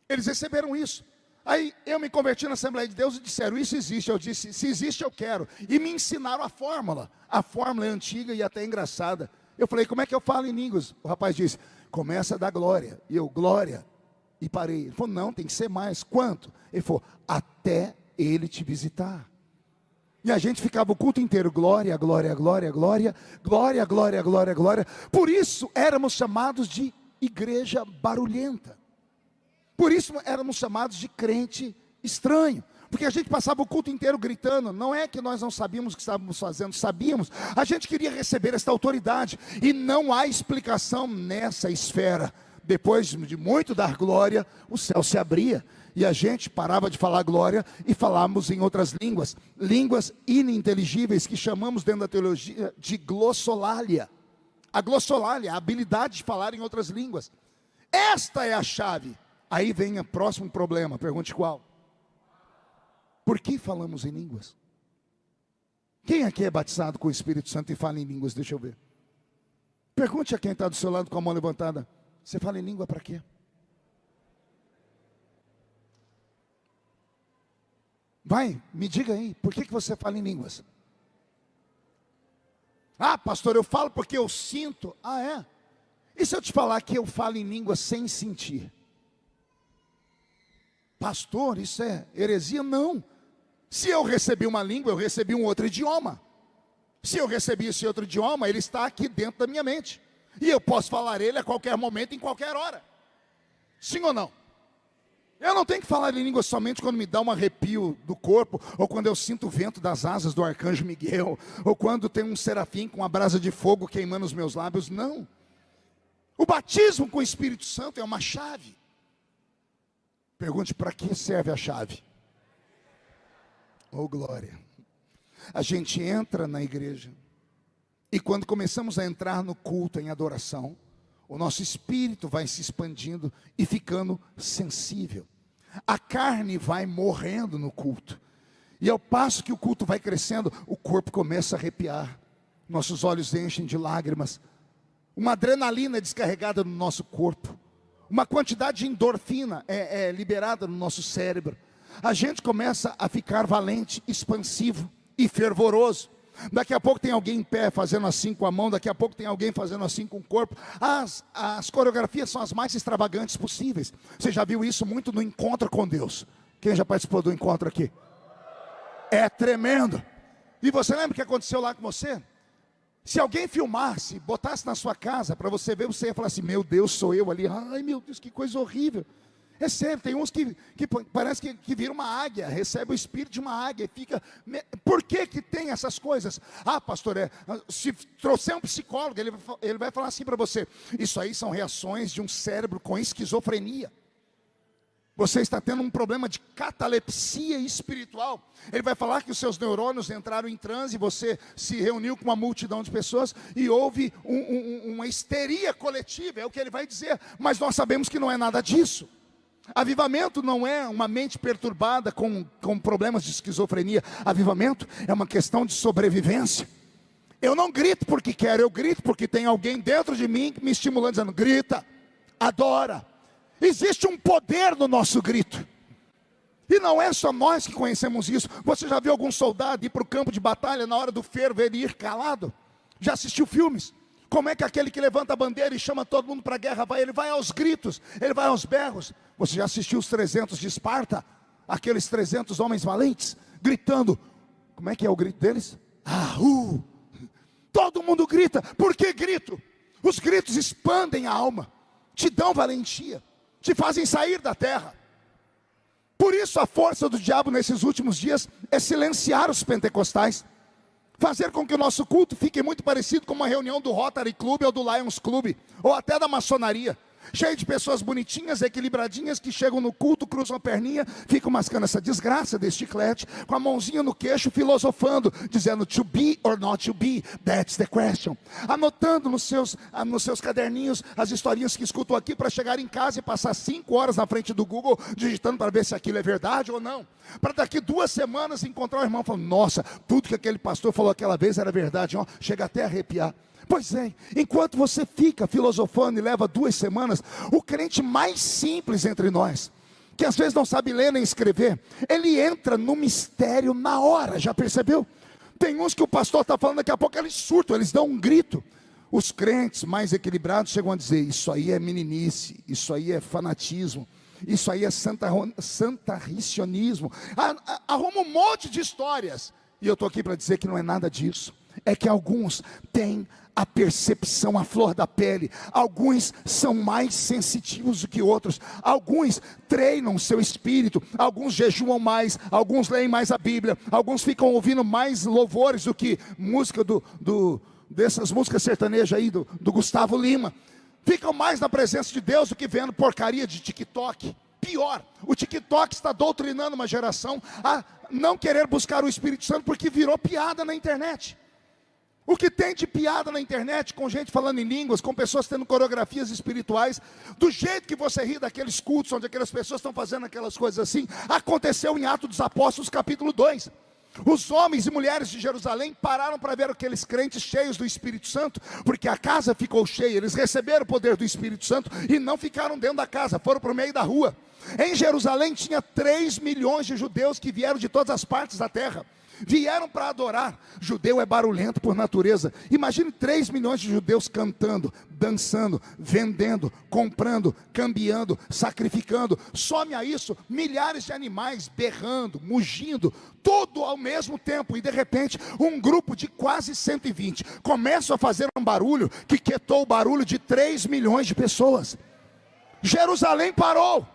Eles receberam isso. Aí eu me converti na Assembleia de Deus e disseram: isso existe. Eu disse: se existe, eu quero. E me ensinaram a fórmula. A fórmula é antiga e até engraçada. Eu falei: como é que eu falo em línguas? O rapaz disse: começa a dar glória. E eu: glória. E parei. Ele falou: não, tem que ser mais. Quanto? Ele falou: até ele te visitar. E a gente ficava o culto inteiro: glória, glória, glória, glória, glória, glória, glória, glória. Por isso éramos chamados de igreja barulhenta. Por isso éramos chamados de crente estranho. Porque a gente passava o culto inteiro gritando. Não é que nós não sabíamos o que estávamos fazendo, sabíamos. A gente queria receber esta autoridade. E não há explicação nessa esfera. Depois de muito dar glória, o céu se abria. E a gente parava de falar glória e falávamos em outras línguas. Línguas ininteligíveis que chamamos dentro da teologia de glossolalia. A glossolalia, a habilidade de falar em outras línguas. Esta é a chave. Aí vem o próximo problema, pergunte qual? Por que falamos em línguas? Quem aqui é batizado com o Espírito Santo e fala em línguas? Deixa eu ver. Pergunte a quem está do seu lado com a mão levantada: você fala em língua para quê? Vai, me diga aí, por que você fala em línguas? Ah, pastor, eu falo porque eu sinto. Ah, é? E se eu te falar que eu falo em línguas sem sentir? Pastor, isso é heresia? Não. Se eu recebi uma língua, eu recebi um outro idioma. Se eu recebi esse outro idioma, ele está aqui dentro da minha mente. E eu posso falar ele a qualquer momento, em qualquer hora. Sim ou não? Eu não tenho que falar em língua somente quando me dá um arrepio do corpo, ou quando eu sinto o vento das asas do arcanjo Miguel, ou quando tem um serafim com uma brasa de fogo queimando os meus lábios. Não. O batismo com o Espírito Santo é uma chave. Pergunte: para que serve a chave? Oh, glória. A gente entra na igreja, e quando começamos a entrar no culto em adoração, o nosso espírito vai se expandindo e ficando sensível. A carne vai morrendo no culto. E ao passo que o culto vai crescendo, o corpo começa a arrepiar. Nossos olhos enchem de lágrimas. Uma adrenalina é descarregada no nosso corpo. Uma quantidade de endorfina é liberada no nosso cérebro. A gente começa a ficar valente, expansivo e fervoroso. Daqui a pouco tem alguém em pé fazendo assim com a mão, daqui a pouco tem alguém fazendo assim com o corpo. As coreografias são as mais extravagantes possíveis. Você já viu isso muito no encontro com Deus? Quem já participou do encontro aqui? É tremendo. E você lembra o que aconteceu lá com você? Se alguém filmasse, botasse na sua casa para você ver, você ia falar assim: meu Deus, sou eu ali. Ai, meu Deus, que coisa horrível. É sério, tem uns que parece que vira uma águia, recebe o espírito de uma águia e fica... Por que tem essas coisas? Ah, pastor, se trouxer um psicólogo, ele vai falar assim para você: isso aí são reações de um cérebro com esquizofrenia. Você está tendo um problema de catalepsia espiritual. Ele vai falar que os seus neurônios entraram em transe, você se reuniu com uma multidão de pessoas e houve uma histeria coletiva, é o que ele vai dizer. Mas nós sabemos que não é nada disso. Avivamento não é uma mente perturbada com problemas de esquizofrenia. Avivamento é uma questão de sobrevivência. Eu não grito porque quero, eu grito porque tem alguém dentro de mim me estimulando, dizendo: grita, adora. Existe um poder no nosso grito. E não é só nós que conhecemos isso. Você já viu algum soldado ir para o campo de batalha na hora do fervo, ele ir calado? Já assistiu filmes? Como é que aquele que levanta a bandeira e chama todo mundo para a guerra vai? Ele vai aos gritos, ele vai aos berros. Você já assistiu os 300 de Esparta? Aqueles 300 homens valentes, gritando. Como é que é o grito deles? Ahu! Todo mundo grita. Por que grito? Os gritos expandem a alma, te dão valentia, te fazem sair da terra. Por isso a força do diabo nesses últimos dias é silenciar os pentecostais, fazer com que o nosso culto fique muito parecido com uma reunião do Rotary Club ou do Lions Club, ou até da maçonaria, cheio de pessoas bonitinhas, equilibradinhas, que chegam no culto, cruzam a perninha, ficam mascando essa desgraça desse chiclete, com a mãozinha no queixo, filosofando, dizendo to be or not to be, that's the question. Anotando nos seus caderninhos as historinhas que escutam aqui, para chegar em casa e passar 5 horas na frente do Google, digitando para ver se aquilo é verdade ou não. Para daqui 2 semanas encontrar o irmão falando, nossa, tudo que aquele pastor falou aquela vez era verdade, ó, chega até a arrepiar. Pois é, enquanto você fica filosofando e leva 2 semanas, o crente mais simples entre nós, que às vezes não sabe ler nem escrever, ele entra no mistério na hora, já percebeu? Tem uns que o pastor está falando, daqui a pouco eles surtam, eles dão um grito. Os crentes mais equilibrados chegam a dizer, isso aí é meninice, isso aí é fanatismo, isso aí é santarricionismo. Arruma um monte de histórias, e eu estou aqui para dizer que não é nada disso. É que alguns têm a percepção à flor da pele, alguns são mais sensitivos do que outros, alguns treinam seu espírito, alguns jejuam mais, alguns leem mais a Bíblia, alguns ficam ouvindo mais louvores do que música dessas músicas sertanejas aí, do Gustavo Lima, ficam mais na presença de Deus do que vendo porcaria de TikTok. Pior, o TikTok está doutrinando uma geração a não querer buscar o Espírito Santo, porque virou piada na internet. O que tem de piada na internet, com gente falando em línguas, com pessoas tendo coreografias espirituais, do jeito que você ri daqueles cultos, onde aquelas pessoas estão fazendo aquelas coisas assim, aconteceu em Atos dos Apóstolos capítulo 2. Os homens e mulheres de Jerusalém pararam para ver aqueles crentes cheios do Espírito Santo, porque a casa ficou cheia, eles receberam o poder do Espírito Santo e não ficaram dentro da casa, foram para o meio da rua. Em Jerusalém tinha 3 milhões de judeus que vieram de todas as partes da terra. Vieram para adorar. Judeu é barulhento por natureza. Imagine 3 milhões de judeus cantando, dançando, vendendo, comprando, cambiando, sacrificando. Some a isso milhares de animais berrando, mugindo, tudo ao mesmo tempo. E de repente um grupo de quase 120 começa a fazer um barulho que quietou o barulho de 3 milhões de pessoas. Jerusalém parou.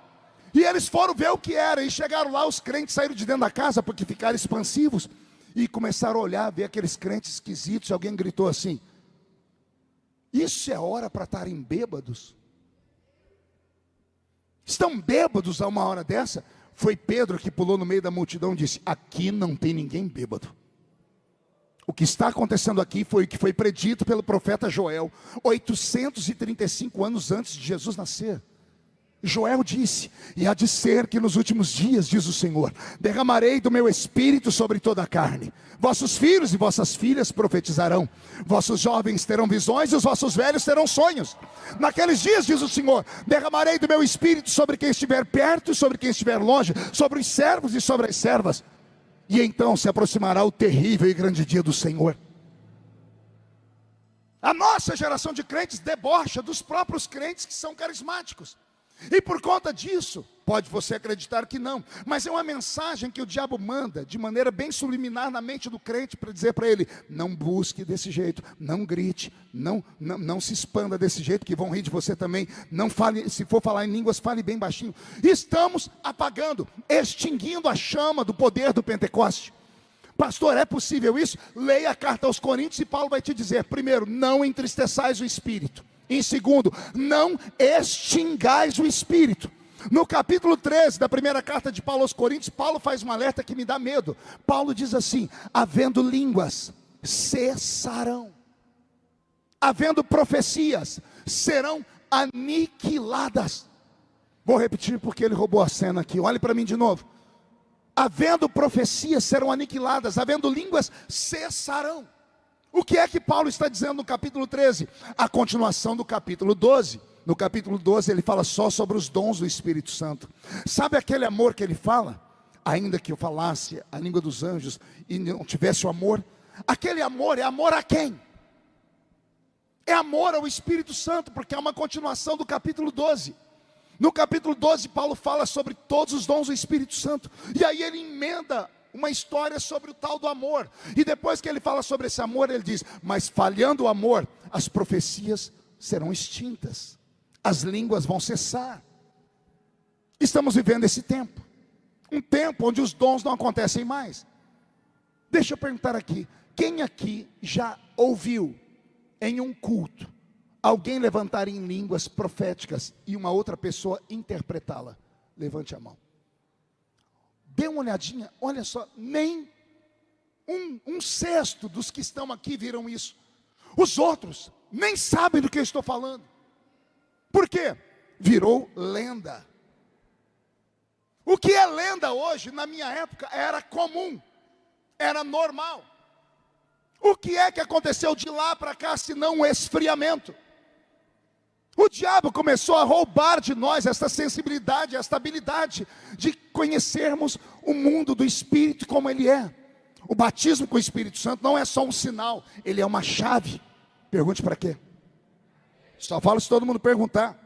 E eles foram ver o que era, e chegaram lá, os crentes saíram de dentro da casa, porque ficaram expansivos, e começaram a olhar, ver aqueles crentes esquisitos, e alguém gritou assim, isso é hora para estarem bêbados? Estão bêbados a uma hora dessa? Foi Pedro que pulou no meio da multidão e disse, aqui não tem ninguém bêbado. O que está acontecendo aqui foi o que foi predito pelo profeta Joel, 835 anos antes de Jesus nascer. Joel disse, e há de ser que nos últimos dias, diz o Senhor, derramarei do meu espírito sobre toda a carne. Vossos filhos e vossas filhas profetizarão. Vossos jovens terão visões e os vossos velhos terão sonhos. Naqueles dias, diz o Senhor, derramarei do meu espírito sobre quem estiver perto e sobre quem estiver longe, sobre os servos e sobre as servas. E então se aproximará o terrível e grande dia do Senhor. A nossa geração de crentes debocha dos próprios crentes que são carismáticos. E por conta disso, pode você acreditar que não, mas é uma mensagem que o diabo manda de maneira bem subliminar na mente do crente, para dizer para ele, não busque desse jeito, não grite, não se expanda desse jeito, que vão rir de você também, não fale, se for falar em línguas, fale bem baixinho. Estamos apagando, extinguindo a chama do poder do Pentecoste. Pastor, é possível isso? Leia a carta aos Coríntios e Paulo vai te dizer, primeiro, não entristeçais o Espírito. Em segundo, não extingais o Espírito. No capítulo 13 da primeira carta de Paulo aos Coríntios, Paulo faz um alerta que me dá medo. Paulo diz assim, havendo línguas, cessarão. Havendo profecias, serão aniquiladas. Vou repetir porque ele roubou a cena aqui, olhe para mim de novo. Havendo profecias, serão aniquiladas. Havendo línguas, cessarão. O que é que Paulo está dizendo no capítulo 13? A continuação do capítulo 12. No capítulo 12 ele fala só sobre os dons do Espírito Santo. Sabe aquele amor que ele fala? ainda que eu falasse a língua dos anjos e não tivesse o amor, aquele amor é amor a quem? É amor ao Espírito Santo, porque é uma continuação do capítulo 12. No capítulo 12, Paulo fala sobre todos os dons do Espírito Santo, e aí ele emenda uma história sobre o tal do amor, e depois que ele fala sobre esse amor, ele diz: mas falhando o amor, as profecias serão extintas, as línguas vão cessar. Estamos vivendo esse tempo, um tempo onde os dons não acontecem mais. Deixa eu perguntar aqui, quem aqui já ouviu em um culto alguém levantar em línguas proféticas e uma outra pessoa interpretá-la? Levante a mão. Dê uma olhadinha, olha só, nem um sexto dos que estão aqui viram isso. Os outros nem sabem do que eu estou falando. Por quê? Virou lenda. O que é lenda hoje, na minha época, era comum, era normal. O que é que aconteceu de lá para cá, senão um esfriamento? O diabo começou a roubar de nós esta sensibilidade, esta habilidade de conhecermos o mundo do Espírito como ele é. O batismo com o Espírito Santo não é só um sinal, ele é uma chave. Pergunte para quê? Só falo se todo mundo perguntar.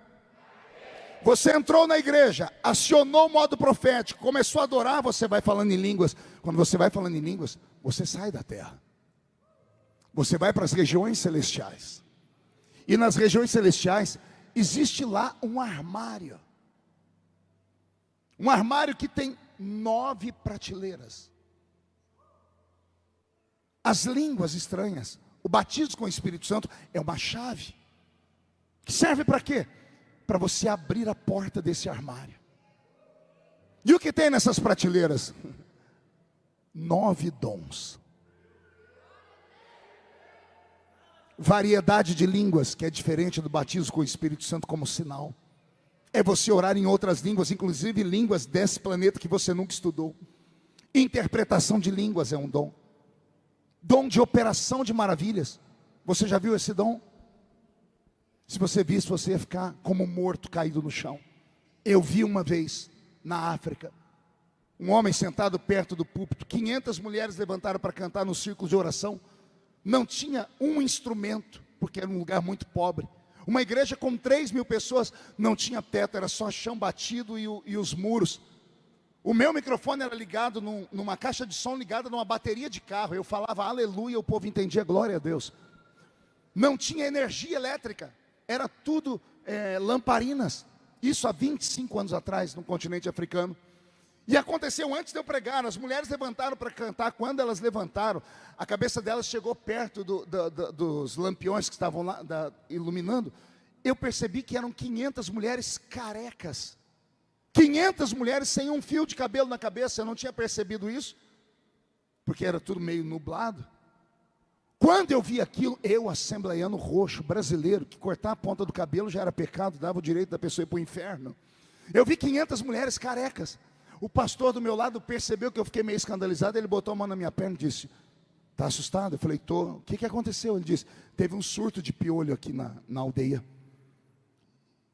Você entrou na igreja, acionou o modo profético, começou a adorar, você vai falando em línguas. Quando você vai falando em línguas, você sai da terra. Você vai para as regiões celestiais. E nas regiões celestiais, existe lá um armário. Um armário que tem 9 prateleiras. As línguas estranhas, o batismo com o Espírito Santo é uma chave. Que serve para quê? Para você abrir a porta desse armário. E o que tem nessas prateleiras? 9 dons. Variedade de línguas, que é diferente do batismo com o Espírito Santo como sinal. É você orar em outras línguas, inclusive línguas desse planeta que você nunca estudou. Interpretação de línguas é um dom. Dom de operação de maravilhas. Você já viu esse dom? Se você visse, você ia ficar como morto, caído no chão. Eu vi uma vez, na África, um homem sentado perto do púlpito. 500 mulheres levantaram para cantar no círculo de oração. Não tinha um instrumento, porque era um lugar muito pobre. Uma igreja com 3.000 pessoas, não tinha teto, era só chão batido e os muros. O meu microfone era ligado numa caixa de som ligada numa bateria de carro. Eu falava aleluia, o povo entendia glória a Deus. Não tinha energia elétrica, era tudo lamparinas. Isso há 25 anos atrás, no continente africano. E aconteceu antes de eu pregar, as mulheres levantaram para cantar. Quando elas levantaram, a cabeça delas chegou perto dos lampiões que estavam lá iluminando. Eu percebi que eram 500 mulheres carecas. 500 mulheres sem um fio de cabelo na cabeça. Eu não tinha percebido isso, porque era tudo meio nublado. Quando eu vi aquilo, eu, assembleiano roxo, brasileiro, que cortar a ponta do cabelo já era pecado, dava o direito da pessoa ir para o inferno. Eu vi 500 mulheres carecas. O pastor do meu lado percebeu que eu fiquei meio escandalizado. Ele botou a mão na minha perna e disse: está assustado? Eu falei: tô. O que aconteceu? Ele disse: teve um surto de piolho aqui na aldeia.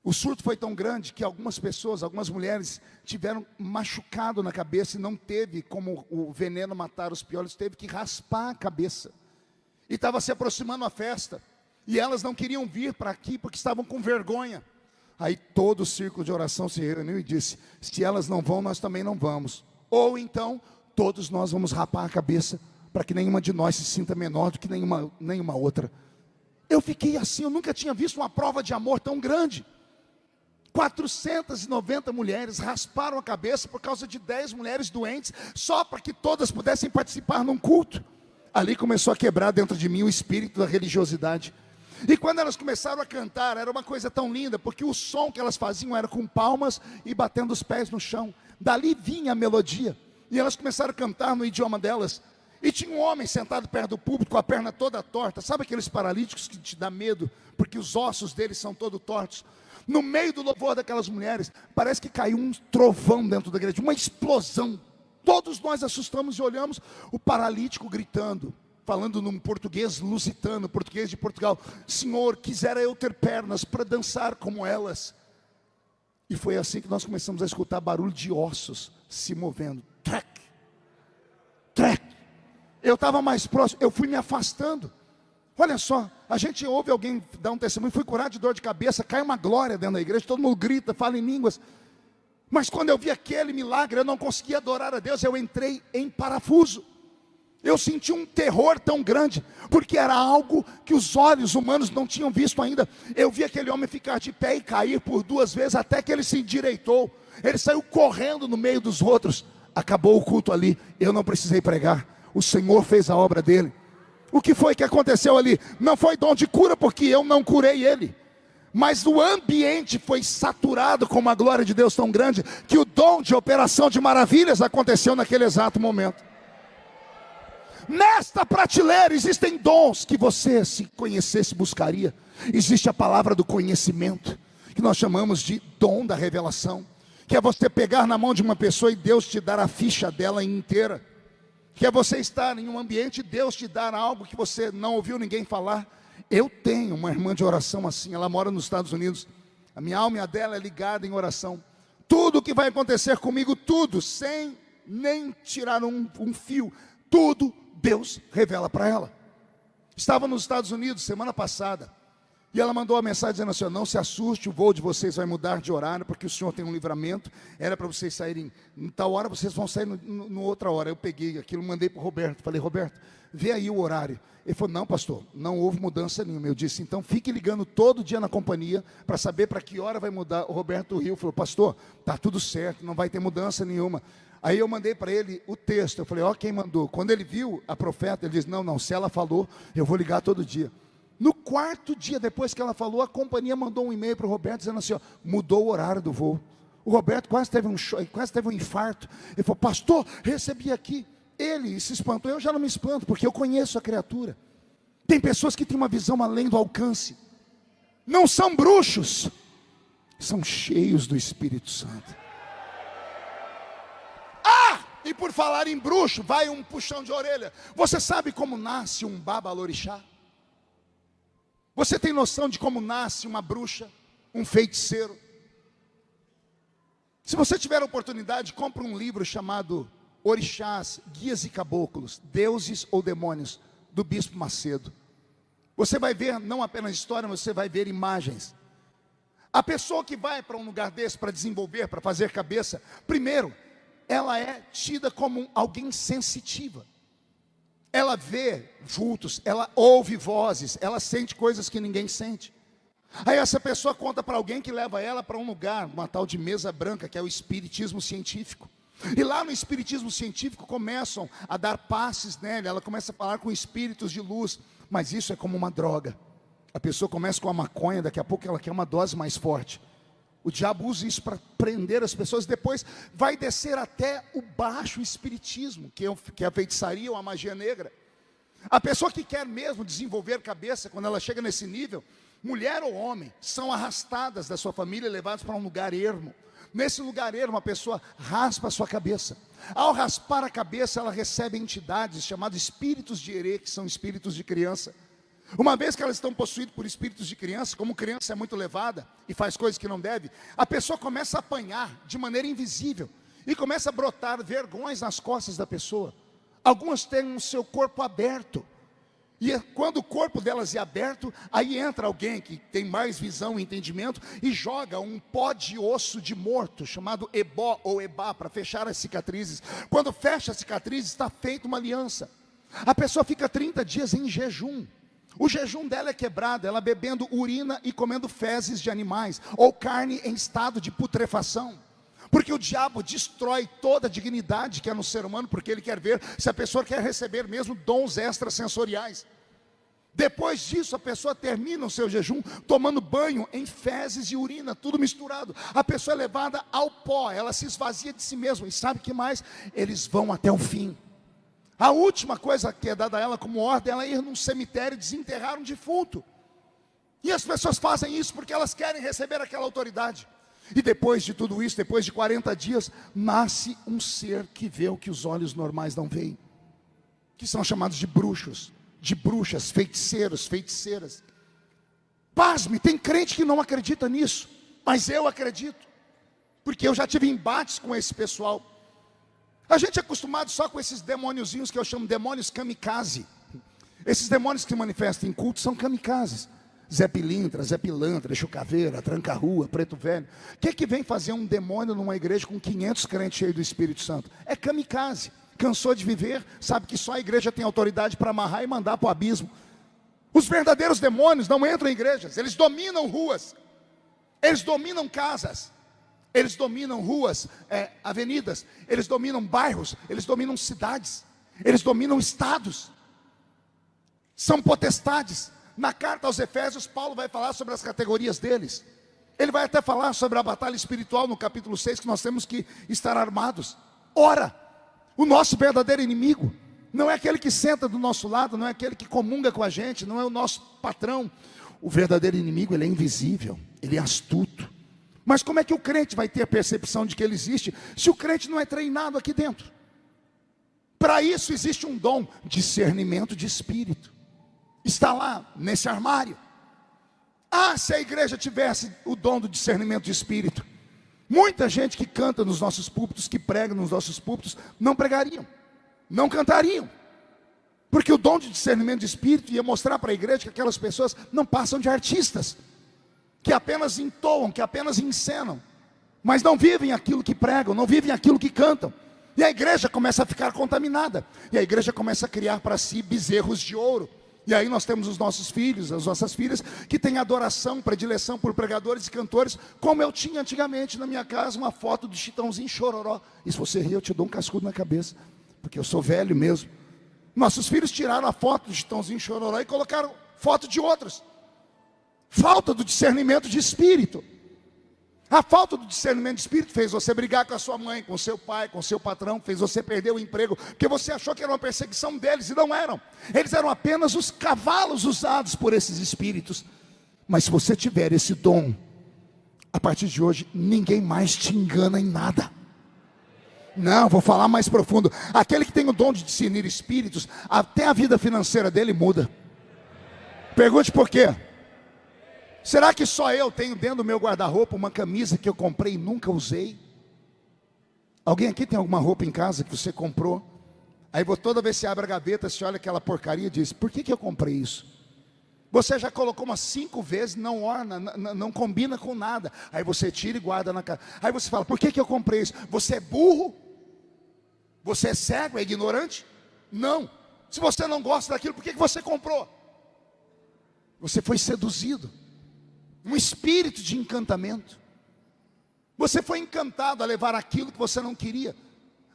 O surto foi tão grande que algumas pessoas, algumas mulheres tiveram machucado na cabeça e não teve como o veneno matar os piolhos, teve que raspar a cabeça. E estava se aproximando a festa, e elas não queriam vir para aqui porque estavam com vergonha. Aí todo o círculo de oração se reuniu e disse: se elas não vão, nós também não vamos. Ou então, todos nós vamos rapar a cabeça, para que nenhuma de nós se sinta menor do que nenhuma outra. Eu fiquei assim, eu nunca tinha visto uma prova de amor tão grande. 490 mulheres rasparam a cabeça por causa de 10 mulheres doentes, só para que todas pudessem participar num culto. Ali começou a quebrar dentro de mim o espírito da religiosidade. E quando elas começaram a cantar, era uma coisa tão linda, porque o som que elas faziam era com palmas e batendo os pés no chão. Dali vinha a melodia, e elas começaram a cantar no idioma delas. E tinha um homem sentado perto do púlpito com a perna toda torta. Sabe aqueles paralíticos que te dá medo, porque os ossos deles são todos tortos? No meio do louvor daquelas mulheres, parece que caiu um trovão dentro da igreja, uma explosão. Todos nós assustamos e olhamos o paralítico gritando, falando num português lusitano, português de Portugal: Senhor, quisera eu ter pernas para dançar como elas. E foi assim que nós começamos a escutar barulho de ossos se movendo. eu estava mais próximo, eu fui me afastando. Olha só, a gente ouve alguém dar um testemunho, fui curado de dor de cabeça, cai uma glória dentro da igreja, todo mundo grita, fala em línguas. Mas quando eu vi aquele milagre, eu não conseguia adorar a Deus, eu entrei em parafuso. Eu senti um terror tão grande, porque era algo que os olhos humanos não tinham visto ainda. Eu vi aquele homem ficar de pé e cair por 2 vezes, até que ele se endireitou. Ele saiu correndo no meio dos outros. Acabou o culto ali, eu não precisei pregar. O Senhor fez a obra dele. O que foi que aconteceu ali? Não foi dom de cura, porque eu não curei ele. Mas o ambiente foi saturado com uma glória de Deus tão grande, que o dom de operação de maravilhas aconteceu naquele exato momento. Nesta prateleira existem dons que você, se conhecesse, buscaria. Existe a palavra do conhecimento, que nós chamamos de dom da revelação, que é você pegar na mão de uma pessoa e Deus te dar a ficha dela inteira. Que é você estar em um ambiente e Deus te dar algo que você não ouviu ninguém falar. Eu tenho uma irmã de oração assim, ela mora nos Estados Unidos. A minha alma e a dela é ligada em oração. Tudo que vai acontecer comigo, tudo, sem nem tirar um fio, tudo Deus revela para ela. Estava nos Estados Unidos semana passada, e ela mandou uma mensagem dizendo assim: não se assuste, o voo de vocês vai mudar de horário, porque o Senhor tem um livramento. Era para vocês saírem em tal hora, vocês vão sair no outra hora. Eu peguei aquilo, mandei para o Roberto, falei: Roberto, vê aí o horário. Ele falou: não, pastor, não houve mudança nenhuma. Eu disse: então fique ligando todo dia na companhia, para saber para que hora vai mudar. O Roberto riu, falou: pastor, está tudo certo, não vai ter mudança nenhuma. Aí eu mandei para ele o texto, eu falei: ó, quem mandou? Quando ele viu a profeta, ele disse: não, se ela falou, eu vou ligar todo dia. No 4º dia depois que ela falou, a companhia mandou um e-mail para o Roberto, dizendo assim: ó, mudou o horário do voo. O Roberto quase teve um infarto. Ele falou: pastor, recebi aqui. Ele se espantou. Eu já não me espanto, porque eu conheço a criatura. Tem pessoas que têm uma visão além do alcance. Não são bruxos, são cheios do Espírito Santo. E por falar em bruxo, vai um puxão de orelha. Você sabe como nasce um babalorixá? Você tem noção de como nasce uma bruxa, um feiticeiro? Se você tiver a oportunidade, compre um livro chamado Orixás, Guias e Caboclos, Deuses ou Demônios, do Bispo Macedo. Você vai ver não apenas história, mas você vai ver imagens. A pessoa que vai para um lugar desse para desenvolver, para fazer cabeça, primeiro, ela é tida como alguém sensitiva. Ela vê vultos, ela ouve vozes, ela sente coisas que ninguém sente. Aí essa pessoa conta para alguém que leva ela para um lugar, uma tal de mesa branca, que é o espiritismo científico. E lá no espiritismo científico começam a dar passes nela, ela começa a falar com espíritos de luz. Mas isso é como uma droga. A pessoa começa com a maconha, daqui a pouco ela quer uma dose mais forte. O diabo usa isso para prender as pessoas. Depois vai descer até o baixo espiritismo, que é a feitiçaria ou a magia negra. A pessoa que quer mesmo desenvolver cabeça, quando ela chega nesse nível, mulher ou homem, são arrastadas da sua família e levadas para um lugar ermo. Nesse lugar ermo, a pessoa raspa a sua cabeça. Ao raspar a cabeça, ela recebe entidades chamadas espíritos de herê, que são espíritos de criança. Uma vez que elas estão possuídas por espíritos de criança, como criança é muito levada e faz coisas que não deve, a pessoa começa a apanhar de maneira invisível e começa a brotar vergões nas costas da pessoa. Algumas têm o seu corpo aberto, e quando o corpo delas é aberto, aí entra alguém que tem mais visão e entendimento e joga um pó de osso de morto, chamado ebó ou ebá, para fechar as cicatrizes. Quando fecha as cicatrizes, está feita uma aliança. A pessoa fica 30 dias em jejum. O jejum dela é quebrado, ela bebendo urina e comendo fezes de animais, ou carne em estado de putrefação. Porque o diabo destrói toda a dignidade que é no ser humano, porque ele quer ver se a pessoa quer receber mesmo dons extrasensoriais. Depois disso, a pessoa termina o seu jejum tomando banho em fezes e urina, tudo misturado. A pessoa é levada ao pó, ela se esvazia de si mesma. E sabe o que mais? Eles vão até o fim. A última coisa que é dada a ela como ordem, ela é ir num cemitério e desenterrar um defunto. E as pessoas fazem isso porque elas querem receber aquela autoridade. E depois de tudo isso, depois de 40 dias, nasce um ser que vê o que os olhos normais não veem. Que são chamados de bruxos, de bruxas, feiticeiros, feiticeiras. Pasme, tem crente que não acredita nisso, mas eu acredito. Porque eu já tive embates com esse pessoal. A gente é acostumado só com esses demôniozinhos que eu chamo de demônios kamikaze. Esses demônios que se manifestam em culto são kamikazes. Zé Pilintra, Zé Pilantra, Chucaveira, Tranca-Rua, Preto Velho. O que vem fazer um demônio numa igreja com 500 crentes cheios do Espírito Santo? É kamikaze. Cansou de viver, sabe que só a igreja tem autoridade para amarrar e mandar para o abismo. Os verdadeiros demônios não entram em igrejas, eles dominam ruas, eles dominam casas, eles dominam ruas, avenidas, eles dominam bairros, eles dominam cidades, eles dominam estados. São potestades. Na carta aos Efésios, Paulo vai falar sobre as categorias deles. Ele vai até falar sobre a batalha espiritual no capítulo 6, que nós temos que estar armados. Ora, o nosso verdadeiro inimigo não é aquele que senta do nosso lado, não é aquele que comunga com a gente, não é o nosso patrão. O verdadeiro inimigo, ele é invisível, ele é astuto. Mas como é que o crente vai ter a percepção de que ele existe, se o crente não é treinado aqui dentro? Para isso existe um dom, discernimento de espírito. Está lá, nesse armário. Ah, se a igreja tivesse o dom do discernimento de espírito, muita gente que canta nos nossos púlpitos, que prega nos nossos púlpitos, não pregariam, não cantariam. Porque o dom de discernimento de espírito ia mostrar para a igreja que aquelas pessoas não passam de artistas, que apenas entoam, que apenas encenam, mas não vivem aquilo que pregam, não vivem aquilo que cantam. E a igreja começa a ficar contaminada, e a igreja começa a criar para si bezerros de ouro. E aí nós temos os nossos filhos, as nossas filhas, que têm adoração, predileção por pregadores e cantores, como eu tinha antigamente na minha casa, uma foto do Chitãozinho Chororó. E se você rir, eu te dou um cascudo na cabeça, porque eu sou velho mesmo. Nossos filhos tiraram a foto do Chitãozinho Chororó e colocaram foto de outros. Falta do discernimento de espírito. A falta do discernimento de espírito fez você brigar com a sua mãe, com o seu pai, com o seu patrão, fez você perder o emprego, porque você achou que era uma perseguição deles, e não eram. Eles eram apenas os cavalos usados por esses espíritos. Mas se você tiver esse dom, a partir de hoje, ninguém mais te engana em nada. Não, vou falar mais profundo. Aquele que tem o dom de discernir espíritos, até a vida financeira dele muda. Pergunte por quê? Será que só eu tenho dentro do meu guarda-roupa uma camisa que eu comprei e nunca usei? Alguém aqui tem alguma roupa em casa que você comprou? Aí toda vez que você abre a gaveta, você olha aquela porcaria e diz: por que eu comprei isso? Você já colocou umas 5 vezes, não orna, não combina com nada. Aí você tira e guarda na casa. Aí você fala: por que eu comprei isso? Você é burro? Você é cego, é ignorante? Não. Se você não gosta daquilo, por que você comprou? Você foi seduzido. Um espírito de encantamento. Você foi encantado a levar aquilo que você não queria.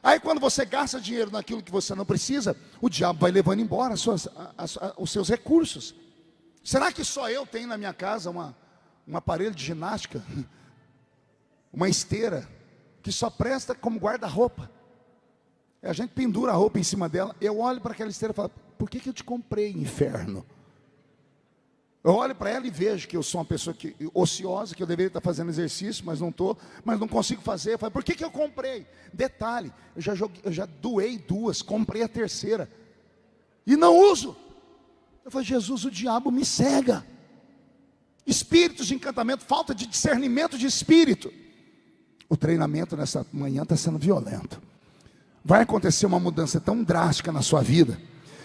Aí quando você gasta dinheiro naquilo que você não precisa, o diabo vai levando embora os seus recursos. Será que só eu tenho na minha casa um aparelho de ginástica? Uma esteira que só presta como guarda-roupa. A gente pendura a roupa em cima dela. Eu olho para aquela esteira e falo: por que eu te comprei, inferno? Eu olho para ela e vejo que eu sou uma pessoa ociosa, que eu deveria estar fazendo exercício, mas não estou, mas não consigo fazer. Eu falo: por que eu comprei? Detalhe, eu já doei 2, comprei a 3ª e não uso. Eu falo: Jesus, o diabo me cega. Espíritos de encantamento, falta de discernimento de espírito. O treinamento nessa manhã está sendo violento. Vai acontecer uma mudança tão drástica na sua vida.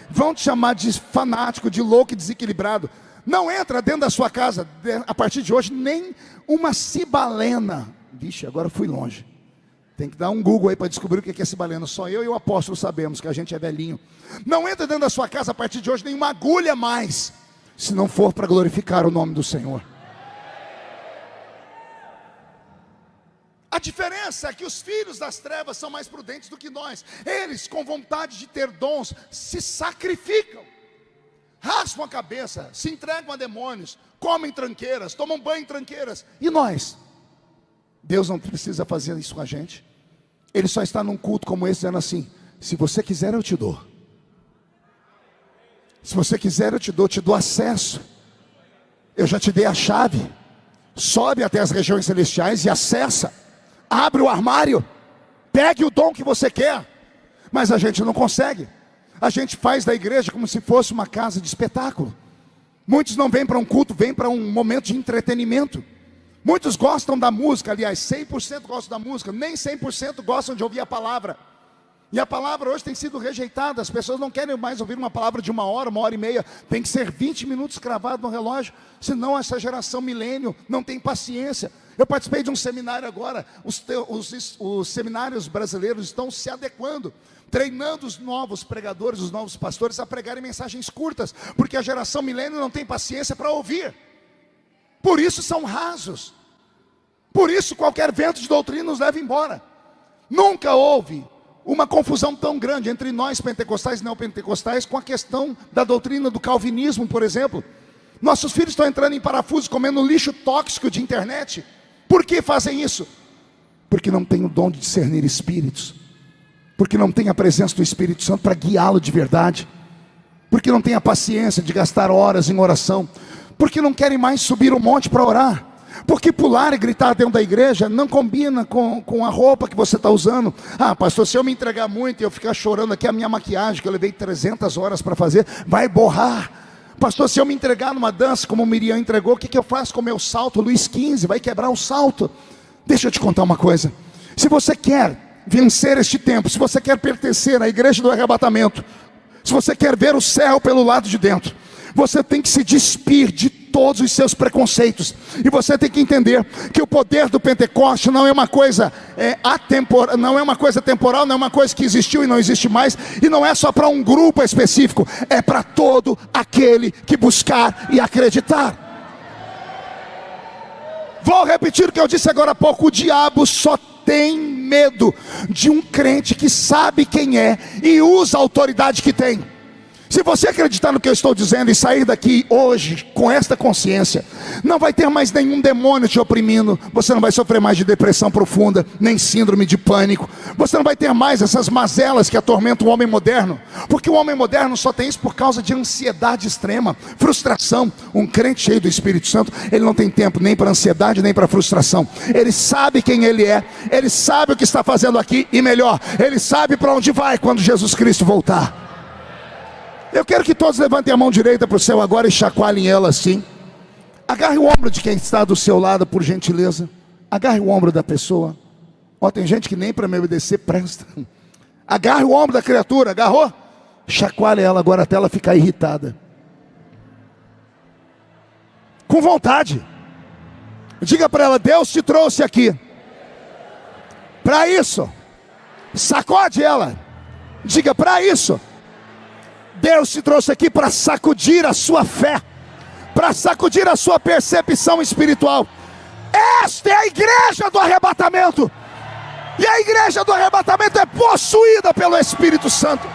Vão te chamar de fanático, de louco e desequilibrado. Não entra dentro da sua casa, a partir de hoje, nem uma cibalena. Vixe, agora fui longe. Tem que dar um Google aí para descobrir o que é cibalena. Só eu e o apóstolo sabemos que a gente é velhinho. Não entra dentro da sua casa a partir de hoje nenhuma agulha mais, se não for para glorificar o nome do Senhor. A diferença é que os filhos das trevas são mais prudentes do que nós. Eles, com vontade de ter dons, se sacrificam, raspam a cabeça, se entregam a demônios, comem tranqueiras, tomam banho em tranqueiras. E nós? Deus não precisa fazer isso com a gente. Ele só está num culto como esse dizendo assim: se você quiser eu te dou. Se você quiser eu te dou acesso. Eu já te dei a chave. Sobe até as regiões celestiais e acessa. Abre o armário. Pegue o dom que você quer. Mas a gente não consegue. A gente faz da igreja como se fosse uma casa de espetáculo. Muitos não vêm para um culto, vêm para um momento de entretenimento. Muitos gostam da música, aliás, 100% gostam da música, nem 100% gostam de ouvir a palavra. E a palavra hoje tem sido rejeitada. As pessoas não querem mais ouvir uma palavra de 1 hora, 1 hora e meia. Tem que ser 20 minutos cravado no relógio. Senão essa geração milênio não tem paciência. Eu participei de um seminário agora. Os seminários brasileiros estão se adequando, treinando os novos pregadores, os novos pastores a pregarem mensagens curtas. Porque a geração milênio não tem paciência para ouvir. Por isso são rasos. Por isso qualquer vento de doutrina nos leva embora. Nunca houve uma confusão tão grande entre nós pentecostais e neopentecostais com a questão da doutrina do calvinismo, por exemplo. Nossos filhos estão entrando em parafuso, comendo lixo tóxico de internet. Por que fazem isso? Porque não têm o dom de discernir espíritos, porque não têm a presença do Espírito Santo para guiá-lo de verdade, porque não têm a paciência de gastar horas em oração, porque não querem mais subir o monte para orar, porque pular e gritar dentro da igreja não combina com a roupa que você está usando. Ah, pastor, se eu me entregar muito e eu ficar chorando aqui, a minha maquiagem que eu levei 300 horas para fazer, vai borrar. Pastor, se eu me entregar numa dança como o Miriam entregou, o que eu faço com o meu salto? Luís XV, vai quebrar o salto. Deixa eu te contar uma coisa. Se você quer vencer este tempo, se você quer pertencer à igreja do arrebatamento, se você quer ver o céu pelo lado de dentro, você tem que se despir de todos os seus preconceitos. E você tem que entender que o poder do Pentecoste não é uma coisa atemporal, não é uma coisa temporal, não é uma coisa que existiu e não existe mais, e não é só para um grupo específico, é para todo aquele que buscar e acreditar. Vou repetir o que eu disse agora há pouco: o diabo só tem medo de um crente que sabe quem é e usa a autoridade que tem. Se você acreditar no que eu estou dizendo e sair daqui hoje com esta consciência, não vai ter mais nenhum demônio te oprimindo. Você não vai sofrer mais de depressão profunda, nem síndrome de pânico. Você não vai ter mais essas mazelas que atormentam o homem moderno, porque o homem moderno só tem isso por causa de ansiedade extrema, frustração. Um crente cheio do Espírito Santo, ele não tem tempo nem para ansiedade, nem para frustração. Ele sabe quem ele é, ele sabe o que está fazendo aqui, e melhor, ele sabe para onde vai quando Jesus Cristo voltar. Eu quero que todos levantem a mão direita para o céu agora e chacoalhem ela assim. Agarre o ombro de quem está do seu lado, por gentileza. Agarre o ombro da pessoa. Ó, tem gente que nem para me obedecer presta. Agarre o ombro da criatura, agarrou? Chacoalhe ela agora até ela ficar irritada. Com vontade. Diga para ela: Deus te trouxe aqui para isso. Sacode ela. Diga: para isso. Deus te trouxe aqui para sacudir a sua fé, para sacudir a sua percepção espiritual. Esta é a igreja do arrebatamento. E a igreja do arrebatamento é possuída pelo Espírito Santo.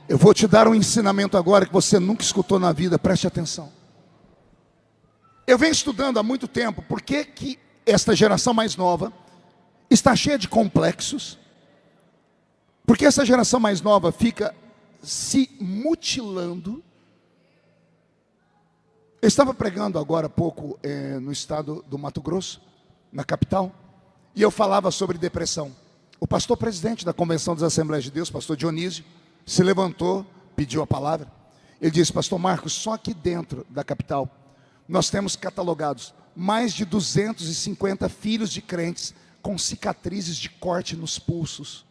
Eu vou te dar um ensinamento agora que você nunca escutou na vida, preste atenção. Eu venho estudando há muito tempo por que esta geração mais nova está cheia de complexos, porque essa geração mais nova fica se mutilando. Eu estava pregando agora há pouco no estado do Mato Grosso, na capital, e eu falava sobre depressão. O pastor presidente da Convenção das Assembleias de Deus, pastor Dionísio, se levantou, pediu a palavra. Ele disse: pastor Marcos, só aqui dentro da capital nós temos catalogados mais de 250 filhos de crentes com cicatrizes de corte nos pulsos.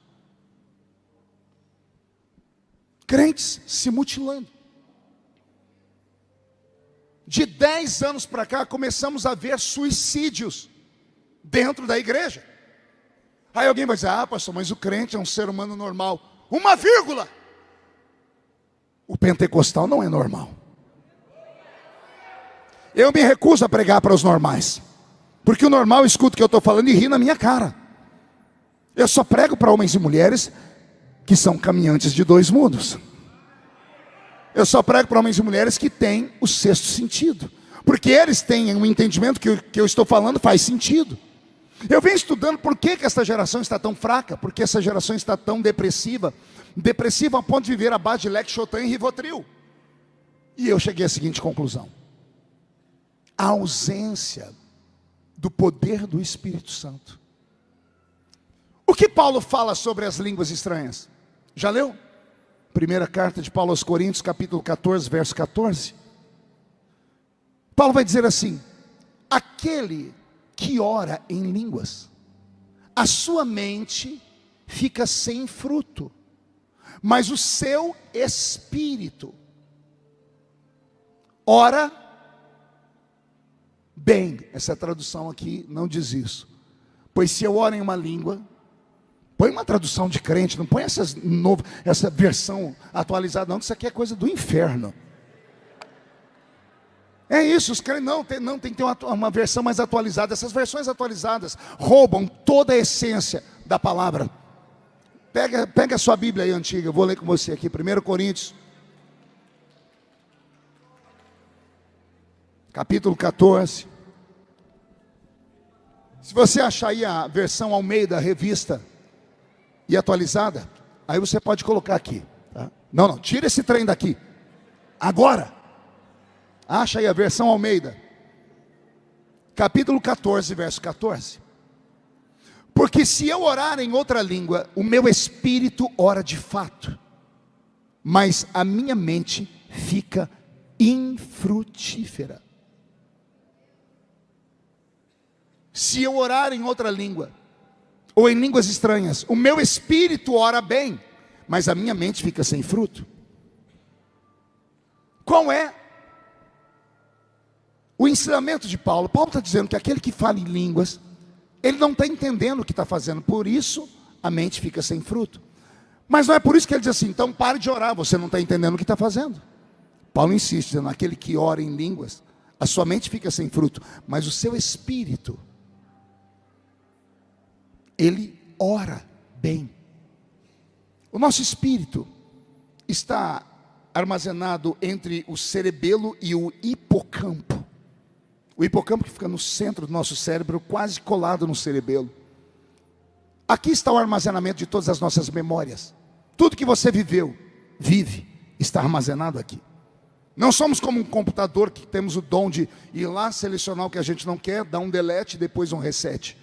Crentes se mutilando. De 10 anos para cá começamos a ver suicídios dentro da igreja. Aí alguém vai dizer: ah, pastor, mas o crente é um ser humano normal. Uma vírgula. O pentecostal não é normal. Eu me recuso a pregar para os normais, porque o normal escuta o que eu estou falando e ri na minha cara. Eu só prego para homens e mulheres que são caminhantes de 2 mundos. Eu só prego para homens e mulheres que têm o 6º sentido, porque eles têm um entendimento que o que eu estou falando faz sentido. Eu venho estudando por que essa geração está tão fraca, porque essa geração está tão depressiva. Depressiva a ponto de viver à base de Lexotan e Rivotril. E eu cheguei à seguinte conclusão: a ausência do poder do Espírito Santo. O que Paulo fala sobre as línguas estranhas? Já leu? Primeira carta de Paulo aos Coríntios, capítulo 14, verso 14. Paulo vai dizer assim: aquele que ora em línguas, a sua mente fica sem fruto, mas o seu espírito ora bem. Essa tradução aqui não diz isso. Pois se eu oro em uma língua, põe uma tradução de crente, não põe essa versão atualizada não, que isso aqui é coisa do inferno. É isso, os crentes não tem que ter uma versão mais atualizada. Essas versões atualizadas roubam toda a essência da palavra. Pega a sua Bíblia aí antiga, eu vou ler com você aqui, 1 Coríntios, capítulo 14. Se você achar aí a versão Almeida, revista e atualizada, aí você pode colocar aqui, tá? Não, tira esse trem daqui, agora. Acha aí a versão Almeida, capítulo 14, verso 14. Porque se eu orar em outra língua, o meu espírito ora de fato, mas a minha mente fica infrutífera. Se eu orar em outra língua, ou em línguas estranhas, o meu espírito ora bem, mas a minha mente fica sem fruto. Qual é o ensinamento de Paulo? Paulo está dizendo que aquele que fala em línguas, ele não está entendendo o que está fazendo, por isso a mente fica sem fruto. Mas não é por isso que ele diz assim: então pare de orar, você não está entendendo o que está fazendo. Paulo insiste, dizendo: aquele que ora em línguas, a sua mente fica sem fruto, mas o seu espírito, ele ora bem. O nosso espírito está armazenado entre o cerebelo e o hipocampo. O hipocampo que fica no centro do nosso cérebro, quase colado no cerebelo. Aqui está o armazenamento de todas as nossas memórias. Tudo que você viveu, vive, está armazenado aqui. Não somos como um computador que temos o dom de ir lá, selecionar o que a gente não quer, dar um delete e depois um reset.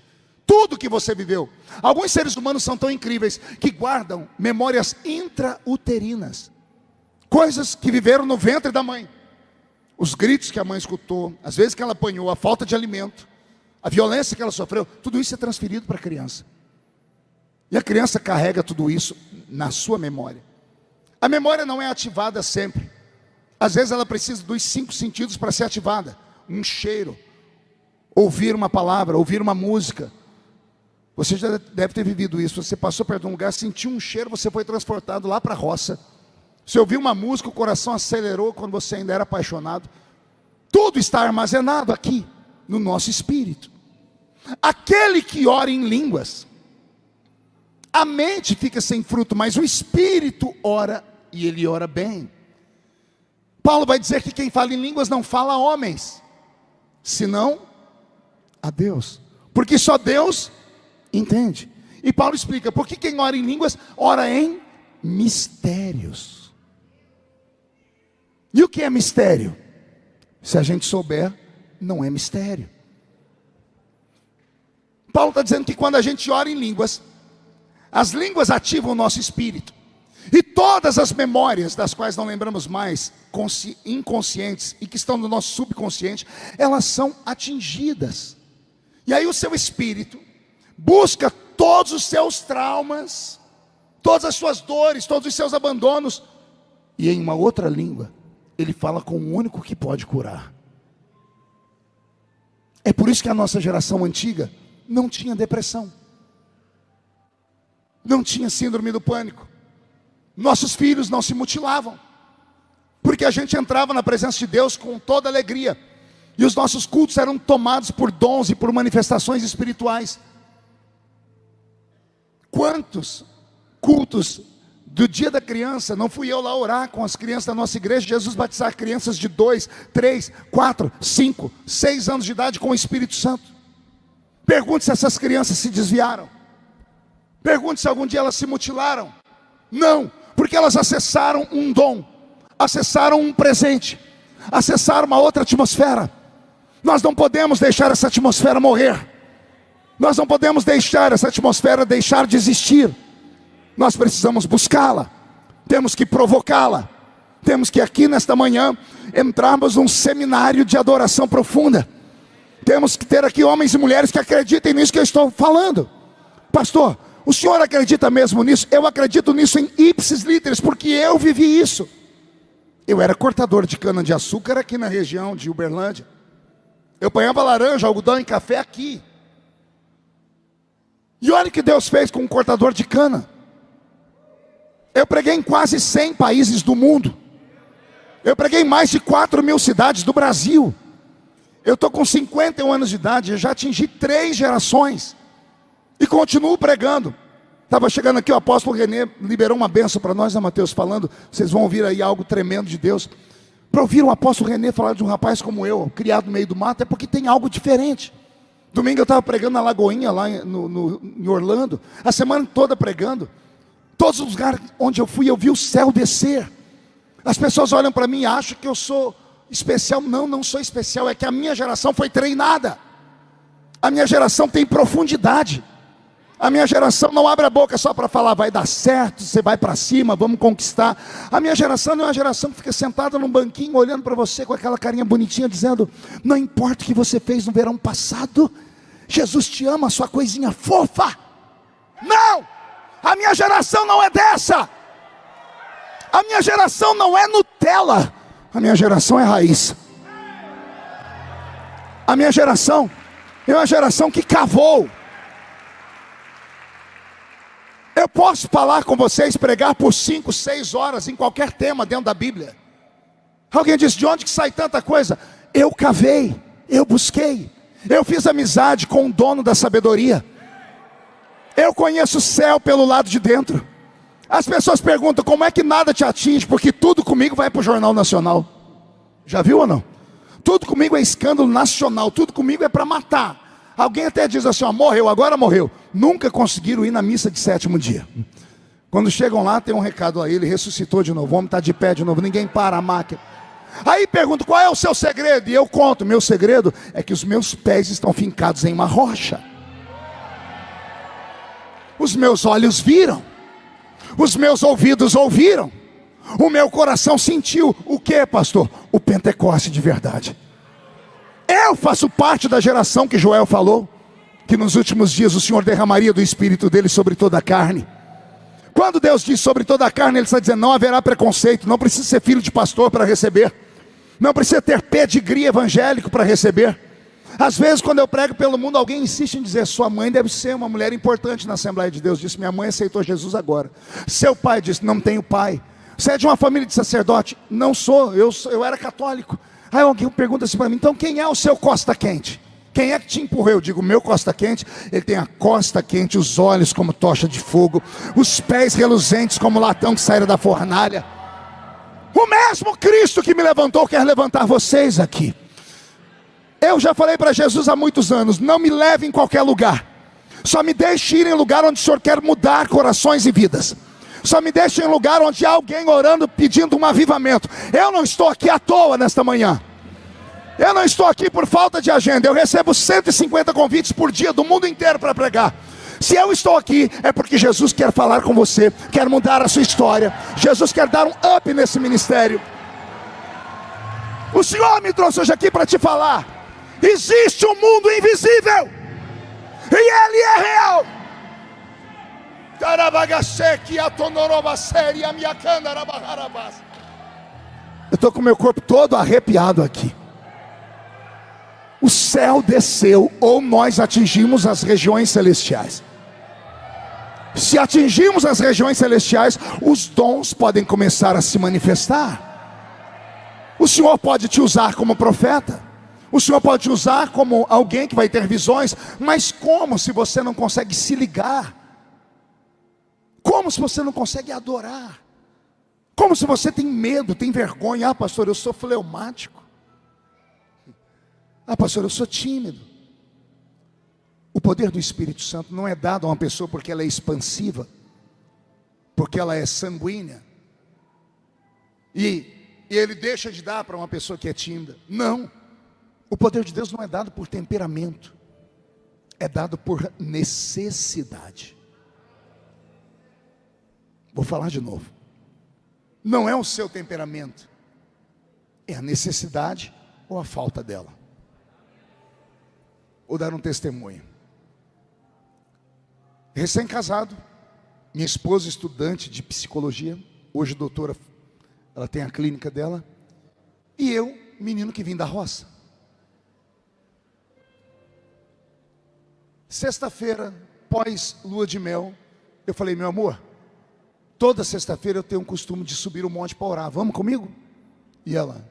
Tudo que você viveu. Alguns seres humanos são tão incríveis que guardam memórias intrauterinas. Coisas que viveram no ventre da mãe. Os gritos que a mãe escutou, as vezes que ela apanhou, a falta de alimento, a violência que ela sofreu, tudo isso é transferido para a criança. E a criança carrega tudo isso na sua memória. A memória não é ativada sempre. Às vezes ela precisa dos 5 sentidos para ser ativada. Um cheiro, ouvir uma palavra, ouvir uma música. Você já deve ter vivido isso. Você passou perto de um lugar, sentiu um cheiro, você foi transportado lá para a roça. Você ouviu uma música, o coração acelerou quando você ainda era apaixonado. Tudo está armazenado aqui, no nosso espírito. Aquele que ora em línguas, a mente fica sem fruto, mas o espírito ora, e ele ora bem. Paulo vai dizer que quem fala em línguas não fala a homens, senão a Deus, porque só Deus entende. E Paulo explica, porque quem ora em línguas, ora em mistérios. E o que é mistério? Se a gente souber, não é mistério. Paulo está dizendo que quando a gente ora em línguas, as línguas ativam o nosso espírito. E todas as memórias das quais não lembramos mais, inconscientes e que estão no nosso subconsciente, elas são atingidas. E aí o seu espírito busca todos os seus traumas, todas as suas dores, todos os seus abandonos, e em uma outra língua, ele fala com o único que pode curar. É por isso que a nossa geração antiga não tinha depressão, não tinha síndrome do pânico. Nossos filhos não se mutilavam, porque a gente entrava na presença de Deus com toda alegria, e os nossos cultos eram tomados por dons e por manifestações espirituais. Quantos cultos do dia da criança, não fui eu lá orar com as crianças da nossa igreja, Jesus batizar crianças de 2, 3, 4, 5, 6 anos de idade com o Espírito Santo. Pergunte se essas crianças se desviaram. Pergunte se algum dia elas se mutilaram. Não, porque elas acessaram um dom, acessaram um presente, acessaram uma outra atmosfera. Nós não podemos deixar essa atmosfera morrer. Nós não podemos deixar essa atmosfera deixar de existir. Nós precisamos buscá-la. temos que provocá-la. Temos que aqui nesta manhã entrarmos num seminário de adoração profunda. Temos que ter aqui homens e mulheres que acreditem nisso que eu estou falando. Pastor, o senhor acredita mesmo nisso? Eu acredito nisso em ipsis literis, porque eu vivi isso. Eu era cortador de cana-de-açúcar aqui na região de Uberlândia. Eu apanhava laranja, algodão e café aqui. E olha o que Deus fez com um cortador de cana. Eu preguei em quase 100 países do mundo. Eu preguei em mais de 4.000 cidades do Brasil. Eu estou com 51 anos de idade, eu já atingi 3 gerações. E continuo pregando. Estava chegando aqui, o apóstolo Renê liberou uma bênção para nós, né, Mateus, falando. Vocês vão ouvir aí algo tremendo de Deus. Para ouvir o apóstolo Renê falar de um rapaz como eu, criado no meio do mato, é porque tem algo diferente. Domingo eu estava pregando na Lagoinha, lá em Orlando. A semana toda pregando. Todos os lugares onde eu fui, eu vi o céu descer. As pessoas olham para mim e acham que eu sou especial. Não, não sou especial. É que a minha geração foi treinada. A minha geração tem profundidade. A minha geração não abre a boca só para falar, vai dar certo, você vai para cima, vamos conquistar. A minha geração não é uma geração que fica sentada num banquinho, olhando para você com aquela carinha bonitinha, dizendo, não importa o que você fez no verão passado, Jesus te ama, sua coisinha fofa. Não! A minha geração não é dessa. A minha geração não é Nutella. A minha geração é raiz. A minha geração é uma geração que cavou. Eu posso falar com vocês, pregar por 5, 6 horas em qualquer tema dentro da Bíblia. Alguém diz, de onde que sai tanta coisa? Eu cavei, eu busquei, eu fiz amizade com o dono da sabedoria. Eu conheço o céu pelo lado de dentro. As pessoas perguntam, como é que nada te atinge? Porque tudo comigo vai para o Jornal Nacional. Já viu ou não? Tudo comigo é escândalo nacional, tudo comigo é para matar. Alguém até diz assim, ó, morreu, agora morreu. Nunca conseguiram ir na missa de 7º dia. Quando chegam lá, tem um recado aí, ele ressuscitou de novo, o homem está de pé de novo, ninguém para a máquina. Aí pergunto, qual é o seu segredo? E eu conto, meu segredo é que os meus pés estão fincados em uma rocha. Os meus olhos viram, os meus ouvidos ouviram, o meu coração sentiu. O que, pastor? O Pentecoste de verdade. Eu faço parte da geração que Joel falou, que nos últimos dias o Senhor derramaria do Espírito dele sobre toda a carne. Quando Deus diz sobre toda a carne, Ele está dizendo, não haverá preconceito, não precisa ser filho de pastor para receber, não precisa ter pedigree evangélico para receber. Às vezes quando eu prego pelo mundo, alguém insiste em dizer, sua mãe deve ser uma mulher importante na Assembleia de Deus. Disse, minha mãe aceitou Jesus agora. Seu pai disse, não tenho pai. Você é de uma família de sacerdote? Não sou, eu era católico. Aí alguém pergunta assim para mim, então quem é o seu costa quente? Quem é que te empurrou? Eu digo, meu costa quente, ele tem a costa quente, os olhos como tocha de fogo, os pés reluzentes como latão que saíra da fornalha. O mesmo Cristo que me levantou quer levantar vocês aqui. Eu já falei para Jesus há muitos anos, não me leve em qualquer lugar, só me deixe ir em lugar onde o Senhor quer mudar corações e vidas. Só me deixe em lugar onde há alguém orando, pedindo um avivamento. Eu não estou aqui à toa nesta manhã. Eu não estou aqui por falta de agenda. Eu recebo 150 convites por dia do mundo inteiro para pregar. Se eu estou aqui, é porque Jesus quer falar com você, quer mudar a sua história. Jesus quer dar um up nesse ministério. O Senhor me trouxe hoje aqui para te falar. Existe um mundo invisível, e ele é real. Eu estou com o meu corpo todo arrepiado aqui. O céu desceu, ou nós atingimos as regiões celestiais. Se atingimos as regiões celestiais, os dons podem começar a se manifestar. O Senhor pode te usar como profeta, o Senhor pode te usar como alguém que vai ter visões. Mas como se você não consegue se ligar? Como se você não consegue adorar? Como se você tem medo, tem vergonha? Ah, pastor, eu sou fleumático. Ah, pastor, eu sou tímido. O poder do Espírito Santo não é dado a uma pessoa porque ela é expansiva, porque ela é sanguínea, e ele deixa de dar para uma pessoa que é tímida. Não. O poder de Deus não é dado por temperamento, é dado por necessidade. Vou falar de novo. não é o seu temperamento, é a necessidade ou a falta dela. Vou dar um testemunho. Recém-casado, minha esposa estudante de psicologia, hoje doutora, ela tem a clínica dela, e eu, menino que vim da roça. Sexta-feira, pós lua de mel, eu falei: meu amor, toda sexta-feira eu tenho um costume de subir o monte para orar, vamos comigo? E ela: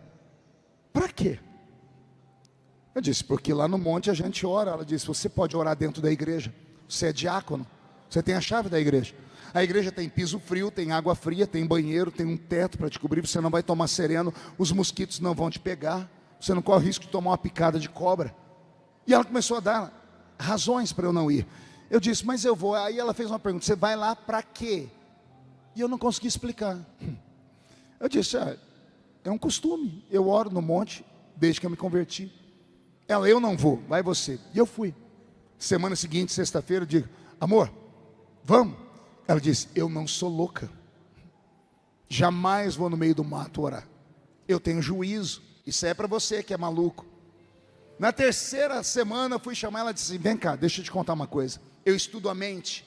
para quê? Eu disse: porque lá no monte a gente ora. Ela disse: você pode orar dentro da igreja, você é diácono, você tem a chave da igreja. A igreja tem piso frio, tem água fria, tem banheiro, tem um teto para te cobrir, você não vai tomar sereno, os mosquitos não vão te pegar, você não corre o risco de tomar uma picada de cobra. E ela começou a dar razões para eu não ir. Eu disse: mas eu vou. Aí ela fez uma pergunta: você vai lá para quê? E eu não consegui explicar. Eu disse: é um costume, eu oro no monte desde que eu me converti. Ela: eu não vou, vai você. E eu fui. Semana seguinte, sexta-feira, eu digo: amor, vamos? Ela disse: eu não sou louca, jamais vou no meio do mato orar, eu tenho juízo, isso é para você que é maluco. Na terceira semana eu fui chamar ela e disse: vem cá, deixa eu te contar uma coisa, eu estudo a mente.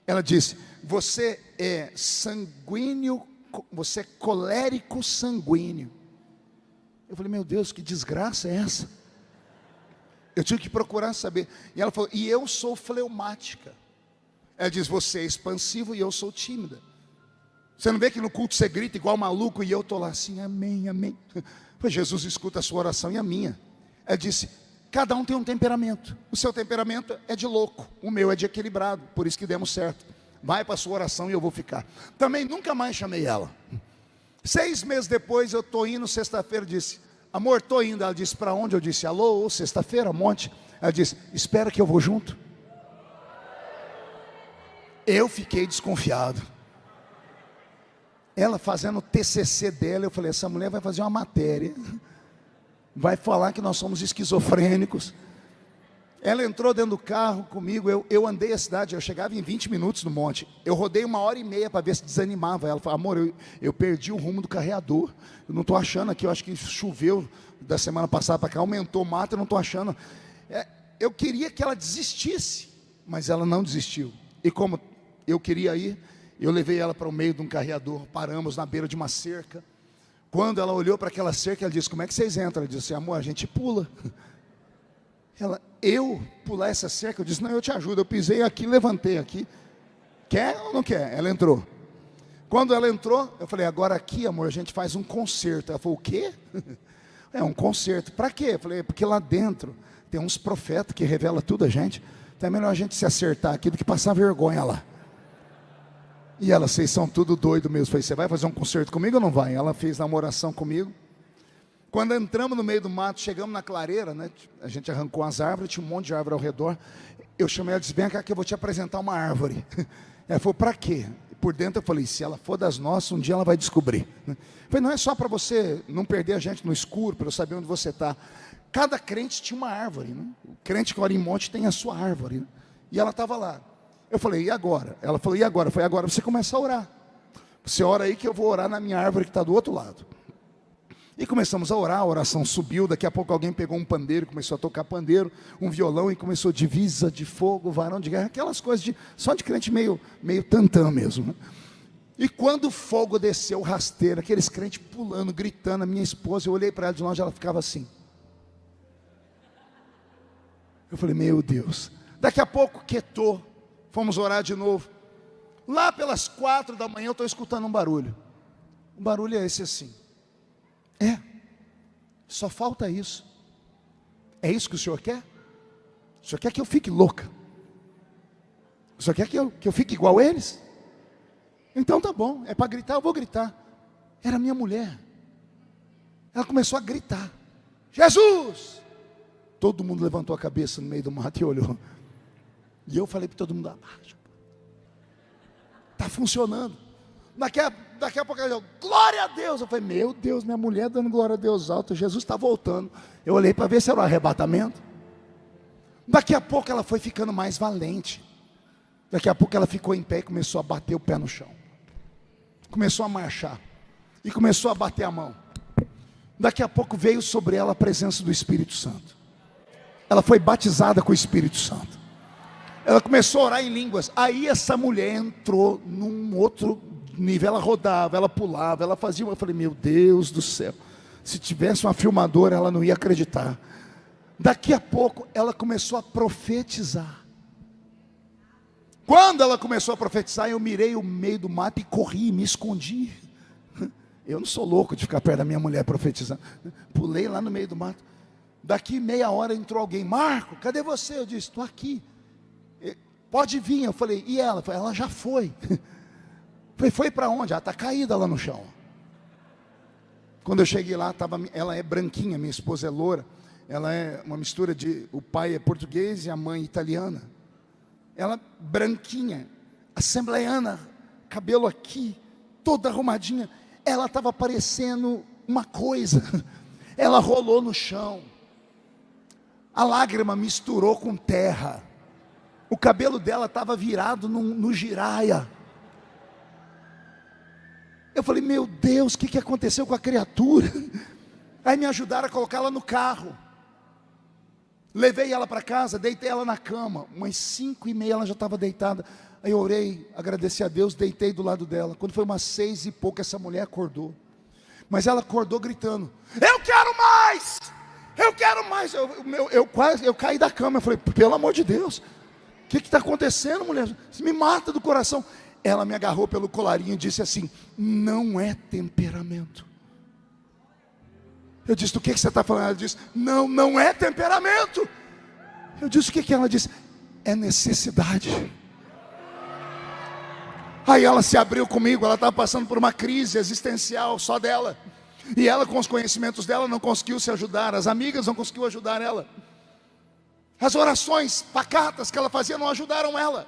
Ela disse: você é sanguíneo, você é colérico sanguíneo. Eu falei: meu Deus, que desgraça é essa? Eu tive que procurar saber. E ela falou: e eu sou fleumática. Ela diz: você é expansivo e eu sou tímida. Você não vê que no culto você grita igual maluco e eu estou lá assim: amém, amém. Pois Jesus escuta a sua oração e a minha. Ela disse: cada um tem um temperamento. O seu temperamento é de louco, o meu é de equilibrado, por isso que demos certo. Vai para a sua oração e eu vou ficar. Também nunca mais chamei ela. 6 meses depois eu estou indo, sexta-feira, disse: amor, estou indo. Ela disse: para onde? Eu disse: alô, sexta-feira, monte. Ela disse: espera que eu vou junto. Eu fiquei desconfiado. Ela fazendo o TCC dela, eu falei: essa mulher vai fazer uma matéria, vai falar que nós somos esquizofrênicos. Ela entrou dentro do carro comigo, eu andei a cidade, eu chegava em 20 minutos no monte. Eu rodei 1h30 para ver se desanimava. Ela falou: amor, eu perdi o rumo do carreador, eu não estou achando aqui, eu acho que choveu da semana passada para cá, aumentou o mato, eu não estou achando. Eu queria que ela desistisse, mas ela não desistiu. E como eu queria ir, eu levei ela para o meio de um carreador, paramos na beira de uma cerca. Quando ela olhou para aquela cerca, ela disse: como é que vocês entram? Ela disse: amor, a gente pula. Ela: eu pular essa cerca? Eu disse: não, eu te ajudo. Eu pisei aqui, levantei aqui. Quer ou não quer? Ela entrou. Quando ela entrou, eu falei: agora aqui, amor, a gente faz um concerto. Ela falou: o quê? É um concerto. Para quê? Eu falei: porque lá dentro tem uns profetas que revelam tudo a gente. Então é melhor a gente se acertar aqui do que passar vergonha lá. E ela: vocês são tudo doido mesmo. Eu falei: você vai fazer um concerto comigo ou não vai? Ela fez uma oração comigo. Quando entramos no meio do mato, chegamos na clareira, né? A gente arrancou as árvores, tinha um monte de árvore ao redor. Eu chamei ela e disse: vem cá que eu vou te apresentar uma árvore. Ela falou: para quê? Por dentro eu falei: se ela for das nossas, um dia ela vai descobrir. Eu falei: não é só para você não perder a gente no escuro, para eu saber onde você está. Cada crente tinha uma árvore, né? O crente que ora em monte tem a sua árvore, né? E ela estava lá. Eu falei: e agora? Ela falou: e agora? Eu falei: agora você começa a orar. Você ora aí que eu vou orar na minha árvore que está do outro lado. E começamos a orar, a oração subiu. Daqui a pouco alguém pegou um pandeiro, começou a tocar pandeiro, um violão, e começou: divisa de fogo, varão de guerra, aquelas coisas só de crente meio tantã mesmo, né? E quando o fogo desceu, rasteiro, aqueles crentes pulando, gritando, a minha esposa, eu olhei para ela de longe, ela ficava assim. Eu falei: meu Deus. Daqui a pouco quietou, fomos orar de novo. Lá pelas 4 da manhã eu estou escutando um barulho. O barulho é esse assim. Só falta isso. É isso que o senhor quer? O senhor quer que eu fique louca? O senhor quer que eu fique igual eles? Então tá bom, é para gritar, eu vou gritar. Era minha mulher. Ela começou a gritar: Jesus! Todo mundo levantou a cabeça no meio do mato e olhou. E eu falei para todo mundo: abaixa. Está funcionando. Daqui a pouco ela deu: glória a Deus. Eu falei: meu Deus, minha mulher dando glória a Deus alto, Jesus está voltando. Eu olhei para ver se era um arrebatamento. Daqui a pouco ela foi ficando mais valente. Daqui a pouco ela ficou em pé e começou a bater o pé no chão. Começou a marchar. e começou a bater a mão. Daqui a pouco veio sobre ela a presença do Espírito Santo. Ela foi batizada com o Espírito Santo. Ela começou a orar em línguas. Aí essa mulher entrou num outro nível. Ela rodava, ela pulava, ela fazia. Eu falei, meu Deus do céu. Se tivesse uma filmadora, ela não ia acreditar. Daqui a pouco, ela começou a profetizar. Quando ela começou a profetizar, eu mirei o meio do mato e corri, me escondi. Eu não sou louco de ficar perto da minha mulher profetizando. Pulei lá no meio do mato. Daqui meia hora entrou alguém. Marco, cadê você? Eu disse, estou aqui. Pode vir. Eu falei, e ela? Ela já foi. Foi para onde? Ela está caída lá no chão. Quando eu cheguei lá, ela é branquinha, minha esposa é loura. Ela é uma mistura de, o pai é português e a mãe italiana. Ela branquinha, assembleiana, cabelo aqui, toda arrumadinha. Ela estava parecendo uma coisa. Ela rolou no chão. A lágrima misturou com terra. O cabelo dela estava virado no giraia. Eu falei, meu Deus, o que aconteceu com a criatura? Aí me ajudaram a colocá-la no carro. Levei ela para casa, deitei ela na cama. Umas 5h30 ela já estava deitada. Aí eu orei, agradeci a Deus, deitei do lado dela. Quando foi umas 6 e pouco, essa mulher acordou. Mas ela acordou gritando, eu quero mais! Eu quero mais! Eu caí da cama, eu falei, pelo amor de Deus, o que está acontecendo, mulher? Você me mata do coração. Ela me agarrou pelo colarinho e disse assim, não é temperamento. Eu disse, do que você está falando? Ela disse, não é temperamento. Eu disse, o que ela disse? É necessidade. Aí ela se abriu comigo, ela estava passando por uma crise existencial só dela. E ela, com os conhecimentos dela, não conseguiu se ajudar. As amigas não conseguiu ajudar ela. As orações pacatas que ela fazia não ajudaram ela.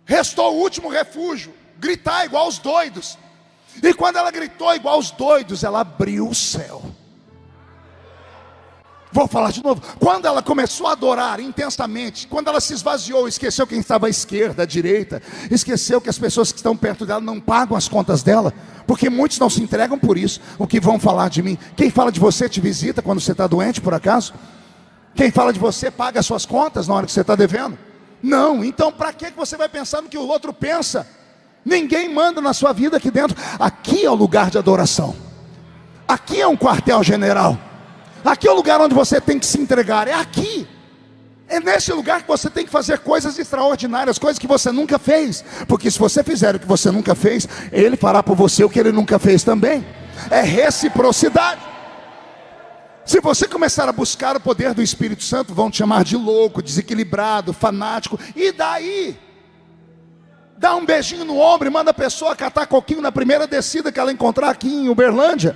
Restou o último refúgio, gritar igual os doidos. E quando ela gritou igual os doidos, ela abriu o céu. Vou falar de novo. Quando ela começou a adorar intensamente, quando ela se esvaziou, esqueceu quem estava à esquerda, à direita, esqueceu que as pessoas que estão perto dela não pagam as contas dela, porque muitos não se entregam por isso. O que vão falar de mim? Quem fala de você te visita quando você está doente, por acaso? Quem fala de você paga as suas contas na hora que você está devendo? Não, então para que você vai pensar no que o outro pensa? Ninguém manda na sua vida aqui dentro. Aqui é o lugar de adoração. Aqui é um quartel-general. Aqui é o lugar onde você tem que se entregar. É aqui. É nesse lugar que você tem que fazer coisas extraordinárias, coisas que você nunca fez. Porque se você fizer o que você nunca fez, Ele fará por você o que Ele nunca fez também. É reciprocidade. Se você começar a buscar o poder do Espírito Santo, vão te chamar de louco, desequilibrado, fanático. E daí? Dá um beijinho no ombro e manda a pessoa catar coquinho na primeira descida que ela encontrar aqui em Uberlândia.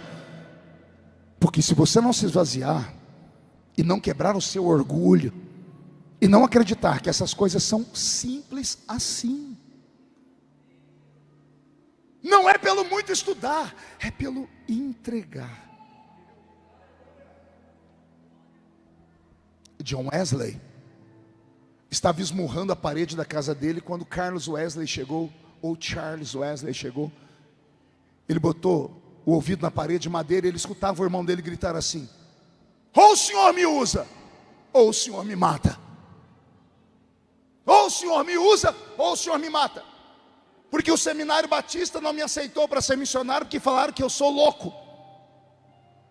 Porque se você não se esvaziar e não quebrar o seu orgulho e não acreditar que essas coisas são simples assim, não é pelo muito estudar, é pelo entregar. John Wesley estava esmurrando a parede da casa dele quando Carlos Wesley chegou, ou Charles Wesley chegou. Ele botou o ouvido na parede de madeira e ele escutava o irmão dele gritar assim: ou o senhor me usa, ou o senhor me mata. Ou o senhor me usa, ou o senhor me mata. Porque o seminário batista não me aceitou para ser missionário, porque falaram que eu sou louco.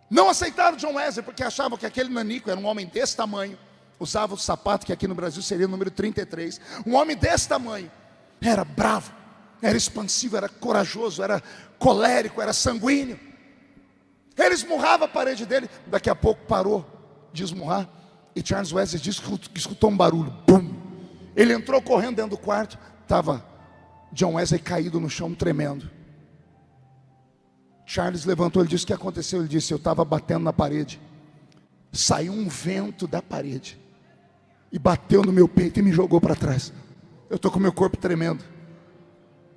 Não aceitaram John Wesley, porque achavam que aquele nanico era um homem desse tamanho, usava o sapato que aqui no Brasil seria o número 33, um homem desse tamanho, era bravo, era expansivo, era corajoso, era colérico, era sanguíneo. Ele esmurrava a parede dele. Daqui a pouco parou de esmurrar, e Charles Wesley disse que escutou um barulho, bum. Ele entrou correndo dentro do quarto, estava John Wesley caído no chão, tremendo. Charles levantou, ele disse: o que aconteceu? Ele disse: eu estava batendo na parede, saiu um vento da parede e bateu no meu peito e me jogou para trás. Eu estou com o meu corpo tremendo.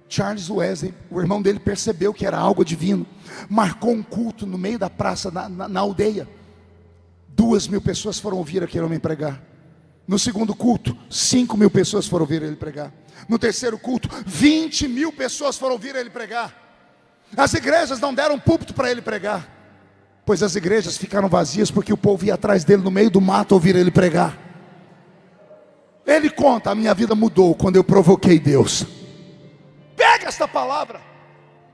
Charles Wesley, o irmão dele, percebeu que era algo divino, marcou um culto no meio da praça, na aldeia. 2.000 pessoas foram ouvir aquele homem pregar. No segundo culto, 5.000 pessoas foram ouvir ele pregar. No terceiro culto, 20.000 pessoas foram ouvir ele pregar. As igrejas não deram púlpito para ele pregar, pois as igrejas ficaram vazias porque o povo ia atrás dele no meio do mato ouvir ele pregar. Ele conta: a minha vida mudou quando eu provoquei Deus. Pega esta palavra,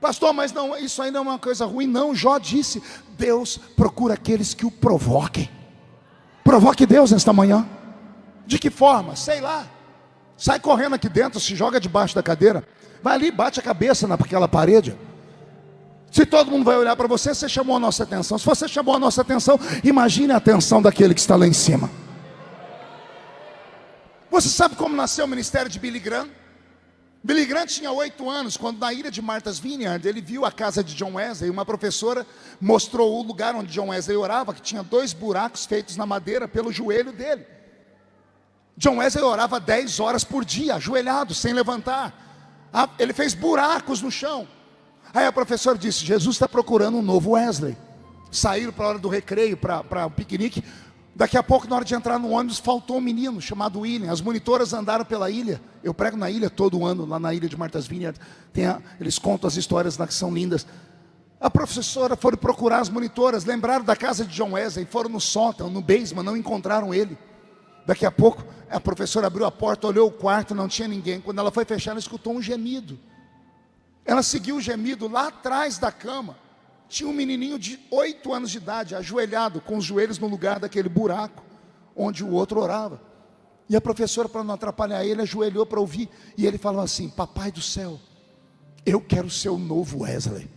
pastor, mas não, isso ainda é uma coisa ruim. Não, Jó disse: Deus procura aqueles que o provoquem. Provoque Deus nesta manhã. De que forma? Sei lá. Sai correndo aqui dentro, se joga debaixo da cadeira, vai ali, bate a cabeça naquela parede. Se todo mundo vai olhar para você, você chamou a nossa atenção. Se você chamou a nossa atenção, imagine a atenção daquele que está lá em cima. Você sabe como nasceu o ministério de Billy Graham? Billy Graham tinha 8 anos, quando na ilha de Martha's Vineyard, ele viu a casa de John Wesley. Uma professora mostrou o lugar onde John Wesley orava, que tinha 2 buracos feitos na madeira pelo joelho dele. John Wesley orava 10 horas por dia, ajoelhado, sem levantar. Ele fez buracos no chão. Aí a professora disse: Jesus está procurando um novo Wesley. Saíram para a hora do recreio, para o piquenique. Daqui a pouco, na hora de entrar no ônibus, faltou um menino chamado William. As monitoras andaram pela ilha. Eu prego na ilha todo ano, lá na ilha de Martha's Vineyard. Eles contam as histórias lá que são lindas. A professora foi procurar as monitoras, lembraram da casa de John Wesley, foram no sótão, no basement, não encontraram ele. Daqui a pouco, a professora abriu a porta, olhou o quarto, não tinha ninguém. Quando ela foi fechar, ela escutou um gemido. Ela seguiu o gemido lá atrás da cama. Tinha um menininho de 8 anos de idade, ajoelhado, com os joelhos no lugar daquele buraco onde o outro orava. E a professora, para não atrapalhar ele, ajoelhou para ouvir. E ele falou assim: papai do céu, eu quero ser o novo Wesley.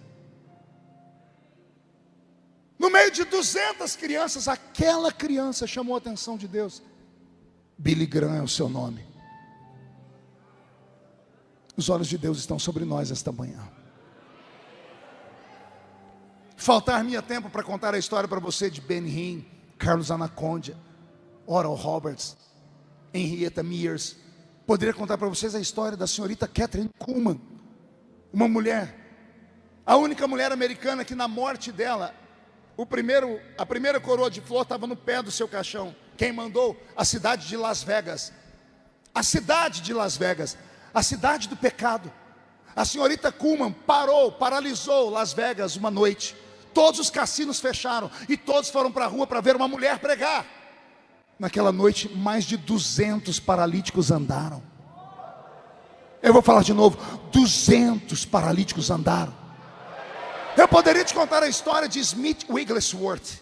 No meio de 200 crianças, aquela criança chamou a atenção de Deus. Billy Graham é o seu nome. Os olhos de Deus estão sobre nós esta manhã. Faltar-me tempo para contar a história para você de Ben Hinn, Carlos Anacondia, Oral Roberts, Henrietta Mears. Poderia contar para vocês a história da senhorita Kathryn Kuhlman, uma mulher, a única mulher americana que na morte dela, a primeira coroa de flor estava no pé do seu caixão. Quem mandou? A cidade de Las Vegas. A cidade de Las Vegas, a cidade do pecado. A senhorita Kuhlman paralisou Las Vegas uma noite. Todos os cassinos fecharam e todos foram para a rua para ver uma mulher pregar. Naquela noite, mais de 200 paralíticos andaram. Eu vou falar de novo: 200 paralíticos andaram. Eu poderia te contar a história de Smith Wigglesworth,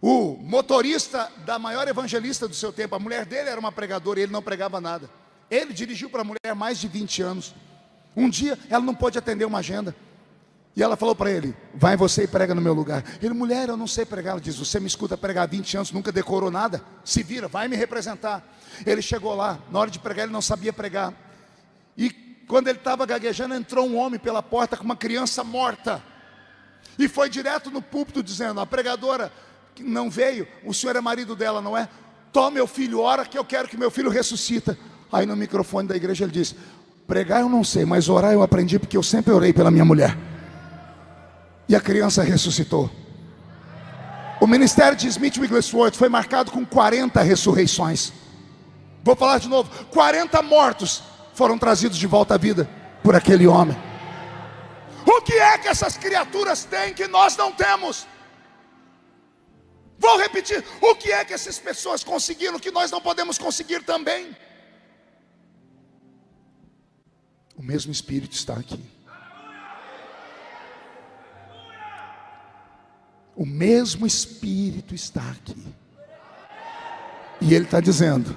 o motorista da maior evangelista do seu tempo. A mulher dele era uma pregadora e ele não pregava nada. Ele dirigiu para a mulher mais de 20 anos. Um dia ela não pôde atender uma agenda e ela falou para ele: vai você e prega no meu lugar. Ele: mulher, eu não sei pregar. Ela diz: você me escuta pregar há 20 anos, nunca decorou nada? Se vira, vai me representar. Ele chegou lá, na hora de pregar ele não sabia pregar. E quando ele estava gaguejando, entrou um homem pela porta com uma criança morta. E foi direto no púlpito dizendo: a pregadora que não veio, o senhor é marido dela, não é? Toma meu filho, ora que eu quero que meu filho ressuscita. Aí no microfone da igreja ele disse: pregar eu não sei, mas orar eu aprendi, porque eu sempre orei pela minha mulher. E a criança ressuscitou. O ministério de Smith Wigglesworth foi marcado com 40 ressurreições. Vou falar de novo: 40 mortos foram trazidos de volta à vida por aquele homem. O que é que essas criaturas têm que nós não temos? Vou repetir: o que é que essas pessoas conseguiram que nós não podemos conseguir também? O mesmo Espírito está aqui. O mesmo Espírito está aqui. E Ele está dizendo: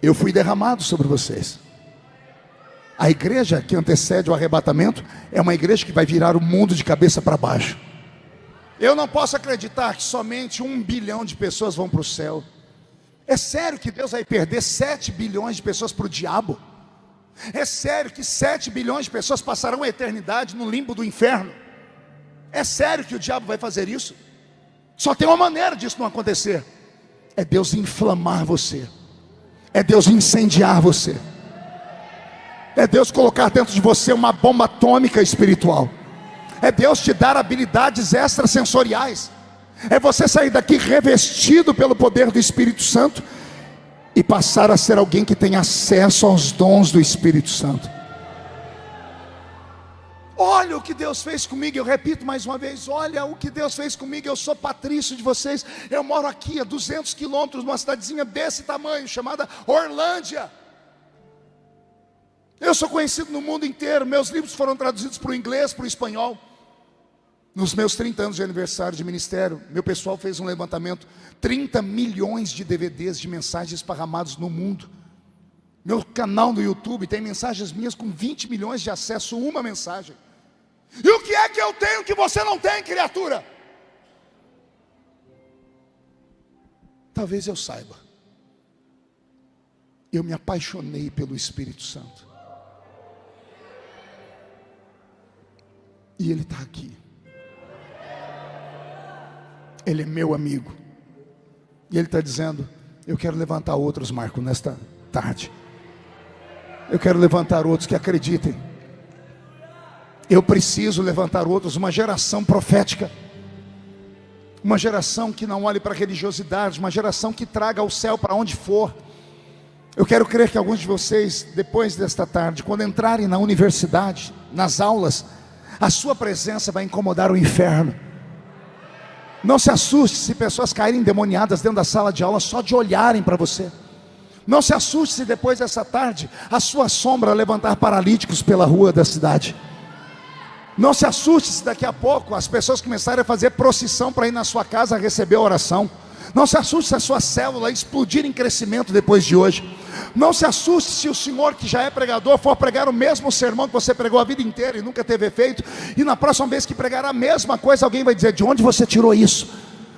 eu fui derramado sobre vocês. A igreja que antecede o arrebatamento é uma igreja que vai virar o mundo de cabeça para baixo. Eu não posso acreditar que somente 1 bilhão de pessoas vão para o céu. É sério que Deus vai perder 7 bilhões de pessoas para o diabo? É sério que 7 bilhões de pessoas passarão a eternidade no limbo do inferno? É sério que o diabo vai fazer isso? Só tem uma maneira disso não acontecer: é Deus inflamar você, é Deus incendiar você, é Deus colocar dentro de você uma bomba atômica espiritual, é Deus te dar habilidades extrasensoriais, é você sair daqui revestido pelo poder do Espírito Santo e passar a ser alguém que tem acesso aos dons do Espírito Santo. Olha o que Deus fez comigo. Eu repito mais uma vez, olha o que Deus fez comigo. Eu sou patrício de vocês. Eu moro aqui a 200 quilômetros, numa cidadezinha desse tamanho, chamada Orlândia. Eu sou conhecido no mundo inteiro. Meus livros foram traduzidos para o inglês, para o espanhol. Nos meus 30 anos de aniversário de ministério, meu pessoal fez um levantamento, 30 milhões de DVDs de mensagens esparramados no mundo. Meu canal no YouTube tem mensagens minhas com 20 milhões de acessos, uma mensagem. E o que é que eu tenho que você não tem, criatura? Talvez eu saiba. Eu me apaixonei pelo Espírito Santo. E Ele está aqui. Ele é meu amigo. E Ele está dizendo, eu quero levantar outros, Marco, nesta tarde. Eu quero levantar outros que acreditem. Eu preciso levantar outros, uma geração profética. Uma geração que não olhe para a religiosidade, uma geração que traga o céu para onde for. Eu quero crer que alguns de vocês, depois desta tarde, quando entrarem na universidade, nas aulas, a sua presença vai incomodar o inferno. Não se assuste se pessoas caírem endemoniadas dentro da sala de aula só de olharem para você. Não se assuste se depois dessa tarde a sua sombra levantar paralíticos pela rua da cidade. Não se assuste se daqui a pouco as pessoas começarem a fazer procissão para ir na sua casa receber a oração. Não se assuste se a sua célula explodir em crescimento depois de hoje. Não se assuste se o senhor que já é pregador for pregar o mesmo sermão que você pregou a vida inteira e nunca teve efeito, e na próxima vez que pregar a mesma coisa, alguém vai dizer, de onde você tirou isso?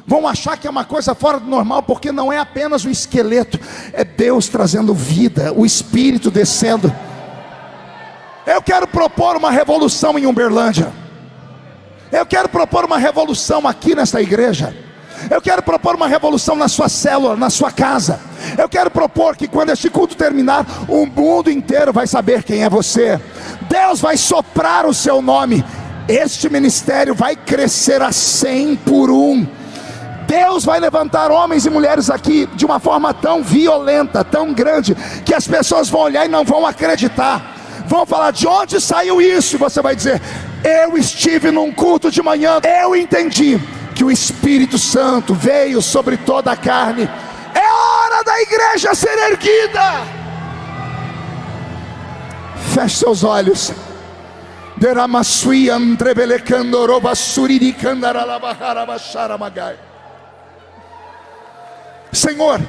Vão achar que é uma coisa fora do normal, porque não é apenas o esqueleto, é Deus trazendo vida, o Espírito descendo. Eu quero propor uma revolução em Uberlândia. Eu quero propor uma revolução aqui nesta igreja. Eu quero propor uma revolução na sua célula, na sua casa. Eu quero propor que quando este culto terminar, o mundo inteiro vai saber quem é você. Deus vai soprar o seu nome. Este ministério vai crescer a 100 por 1. Deus vai levantar homens e mulheres aqui de uma forma tão violenta, tão grande, que as pessoas vão olhar e não vão acreditar. Vão falar, de onde saiu isso? E você vai dizer, eu estive num culto de manhã, eu entendi que o Espírito Santo veio sobre toda a carne. É hora da igreja ser erguida. Feche seus olhos. Senhor,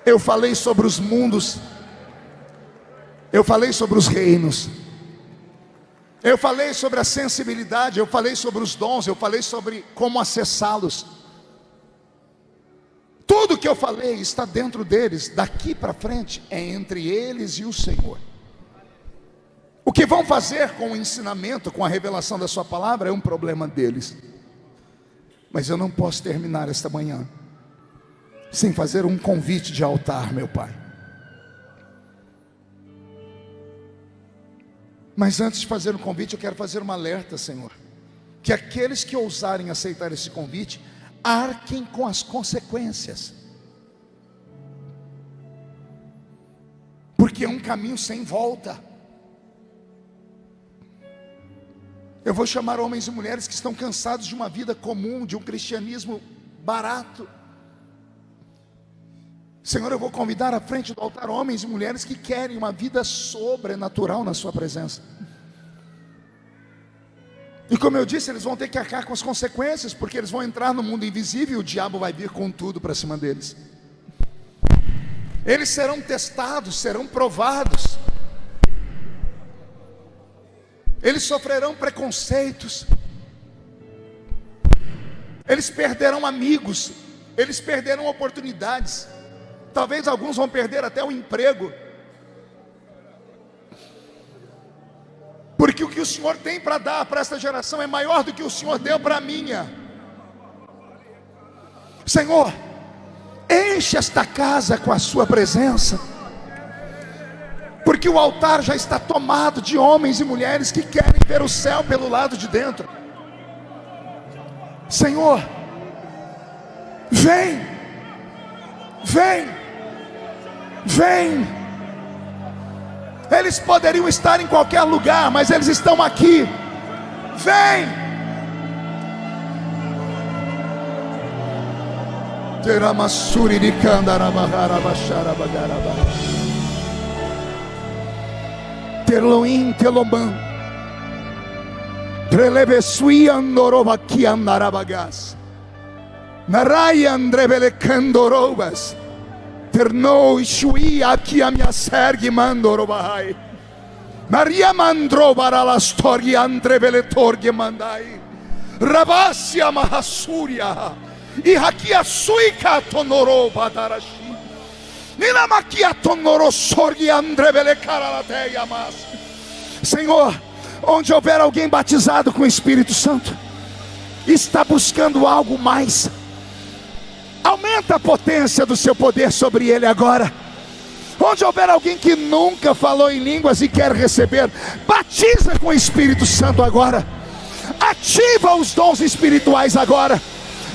eu falei sobre os mundos, eu falei sobre os reinos, eu falei sobre a sensibilidade, eu falei sobre os dons, eu falei sobre como acessá-los. Tudo que eu falei está dentro deles. Daqui para frente é entre eles e o Senhor. O que vão fazer com o ensinamento, com a revelação da sua palavra, é um problema deles. Mas eu não posso terminar esta manhã sem fazer um convite de altar, meu Pai. Mas antes de fazer um convite, eu quero fazer um alerta, Senhor, que aqueles que ousarem aceitar esse convite, arquem com as consequências, porque é um caminho sem volta. Eu vou chamar homens e mulheres que estão cansados de uma vida comum, de um cristianismo barato. Senhor, eu vou convidar à frente do altar homens e mulheres que querem uma vida sobrenatural na sua presença. E como eu disse, eles vão ter que arcar com as consequências, porque eles vão entrar no mundo invisível e o diabo vai vir com tudo para cima deles. Eles serão testados, serão provados. Eles sofrerão preconceitos. Eles perderão amigos. Eles perderão oportunidades. Talvez alguns vão perder até o emprego, porque o que o Senhor tem para dar para esta geração é maior do que o Senhor deu para a minha. Senhor, enche esta casa com a sua presença, porque o altar já está tomado de homens e mulheres que querem ver o céu pelo lado de dentro. Senhor, vem, vem, vem. Eles poderiam estar em qualquer lugar, mas eles estão aqui. Vem! Terloim teloban Trelevesui andorobaki andarabagas Narai andrebele candorobas Terno ishui aqui a minha sergi mandorobahai Maria mandro para la storia andrebele torgi mandai Rabassia mahasuria E hakia suika tonoro badarashi Nilamakia tonoro sorgi andrebele karalateia mas Senhor, onde houver alguém batizado com o Espírito Santo, está buscando algo mais, aumenta a potência do seu poder sobre ele agora. Onde houver alguém que nunca falou em línguas e quer receber, batiza com o Espírito Santo agora. Ativa os dons espirituais agora.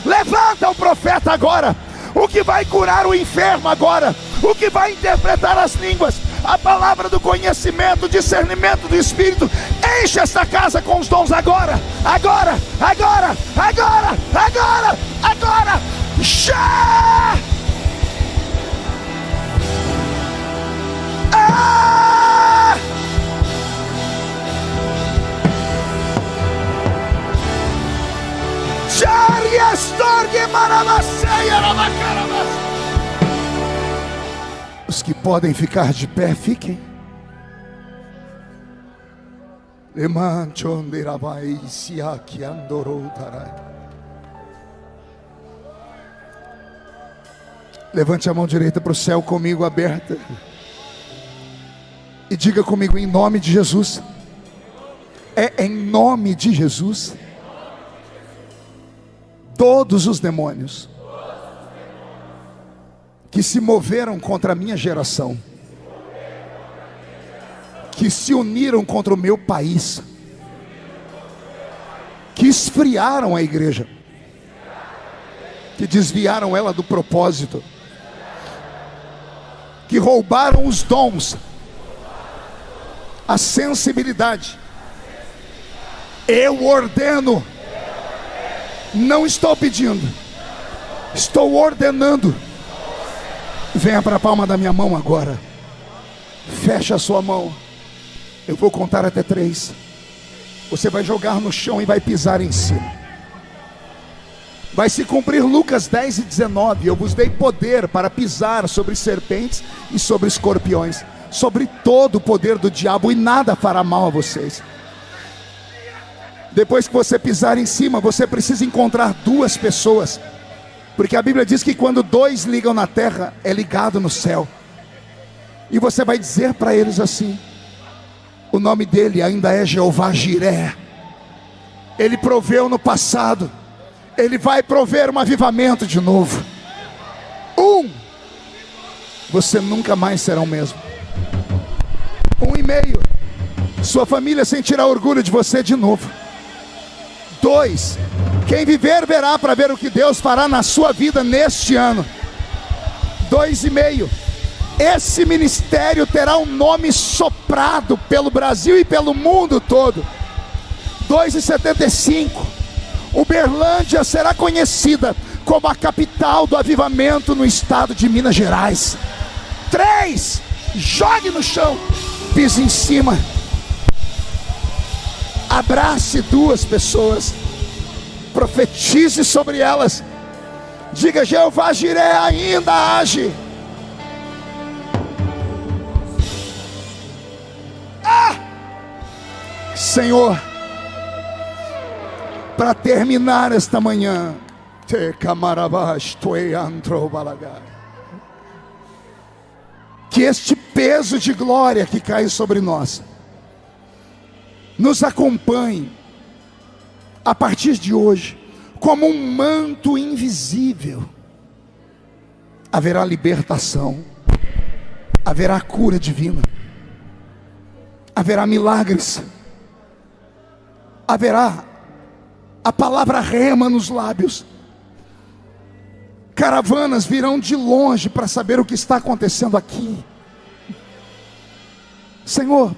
Levanta o profeta agora, o que vai curar o enfermo agora, o que vai interpretar as línguas, a palavra do conhecimento, discernimento do Espírito. Enche esta casa com os dons agora, agora, agora, agora, agora, agora, já! Ah! Os que podem ficar de pé, fiquem. Levante a mão direita para o céu comigo aberta e diga comigo: em nome de Jesus. É em nome de Jesus. Todos os demônios que se moveram contra a minha geração, que se uniram contra o meu país, que esfriaram a igreja, que desviaram ela do propósito, que roubaram os dons, a sensibilidade, eu ordeno. Não estou pedindo, estou ordenando. Venha para a palma da minha mão agora. Feche a sua mão. Eu vou contar até 3. Você vai jogar no chão e vai pisar em cima. Vai se cumprir Lucas 10:19. Eu vos dei poder para pisar sobre serpentes e sobre escorpiões, sobre todo o poder do diabo, e nada fará mal a vocês. Depois que você pisar em cima, você precisa encontrar 2 pessoas, porque a Bíblia diz que quando 2 ligam na terra, é ligado no céu. E você vai dizer para eles assim: o nome dele ainda é Jeová Jiré. Ele proveu no passado, ele vai prover um avivamento de novo. Você nunca mais será o mesmo. 1,5. Sua família sentirá orgulho de você de novo. 2, quem viver verá para ver o que Deus fará na sua vida neste ano. 2,5, esse ministério terá um nome soprado pelo Brasil e pelo mundo todo. 2,75, Uberlândia será conhecida como a capital do avivamento no estado de Minas Gerais. 3, jogue no chão, pise em cima. Abrace 2 pessoas, profetize sobre elas, diga: Jeová Jiré ainda age. Senhor, para terminar esta manhã, que este peso de glória que cai sobre nós nos acompanhe a partir de hoje como um manto invisível. Haverá libertação, haverá cura divina, haverá milagres, haverá a palavra rema nos lábios. Caravanas virão de longe para saber o que está acontecendo aqui. Senhor,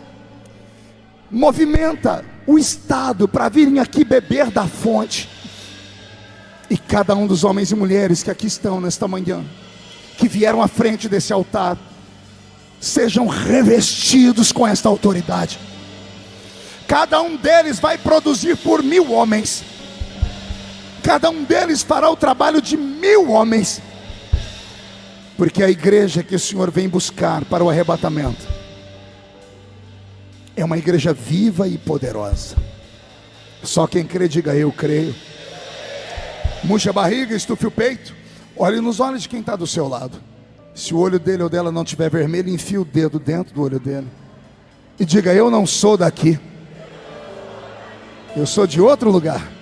movimenta o Estado para virem aqui beber da fonte. E cada um dos homens e mulheres que aqui estão nesta manhã, que vieram à frente desse altar, sejam revestidos com esta autoridade. Cada um deles vai produzir por 1000 homens. Cada um deles fará o trabalho de 1000 homens. Porque a igreja que o Senhor vem buscar para o arrebatamento é uma igreja viva e poderosa. Só quem crê diga: eu creio. Murche a barriga, estufe o peito. Olhe nos olhos de quem está do seu lado. Se o olho dele ou dela não estiver vermelho, enfie o dedo dentro do olho dele e diga: eu não sou daqui, eu sou de outro lugar.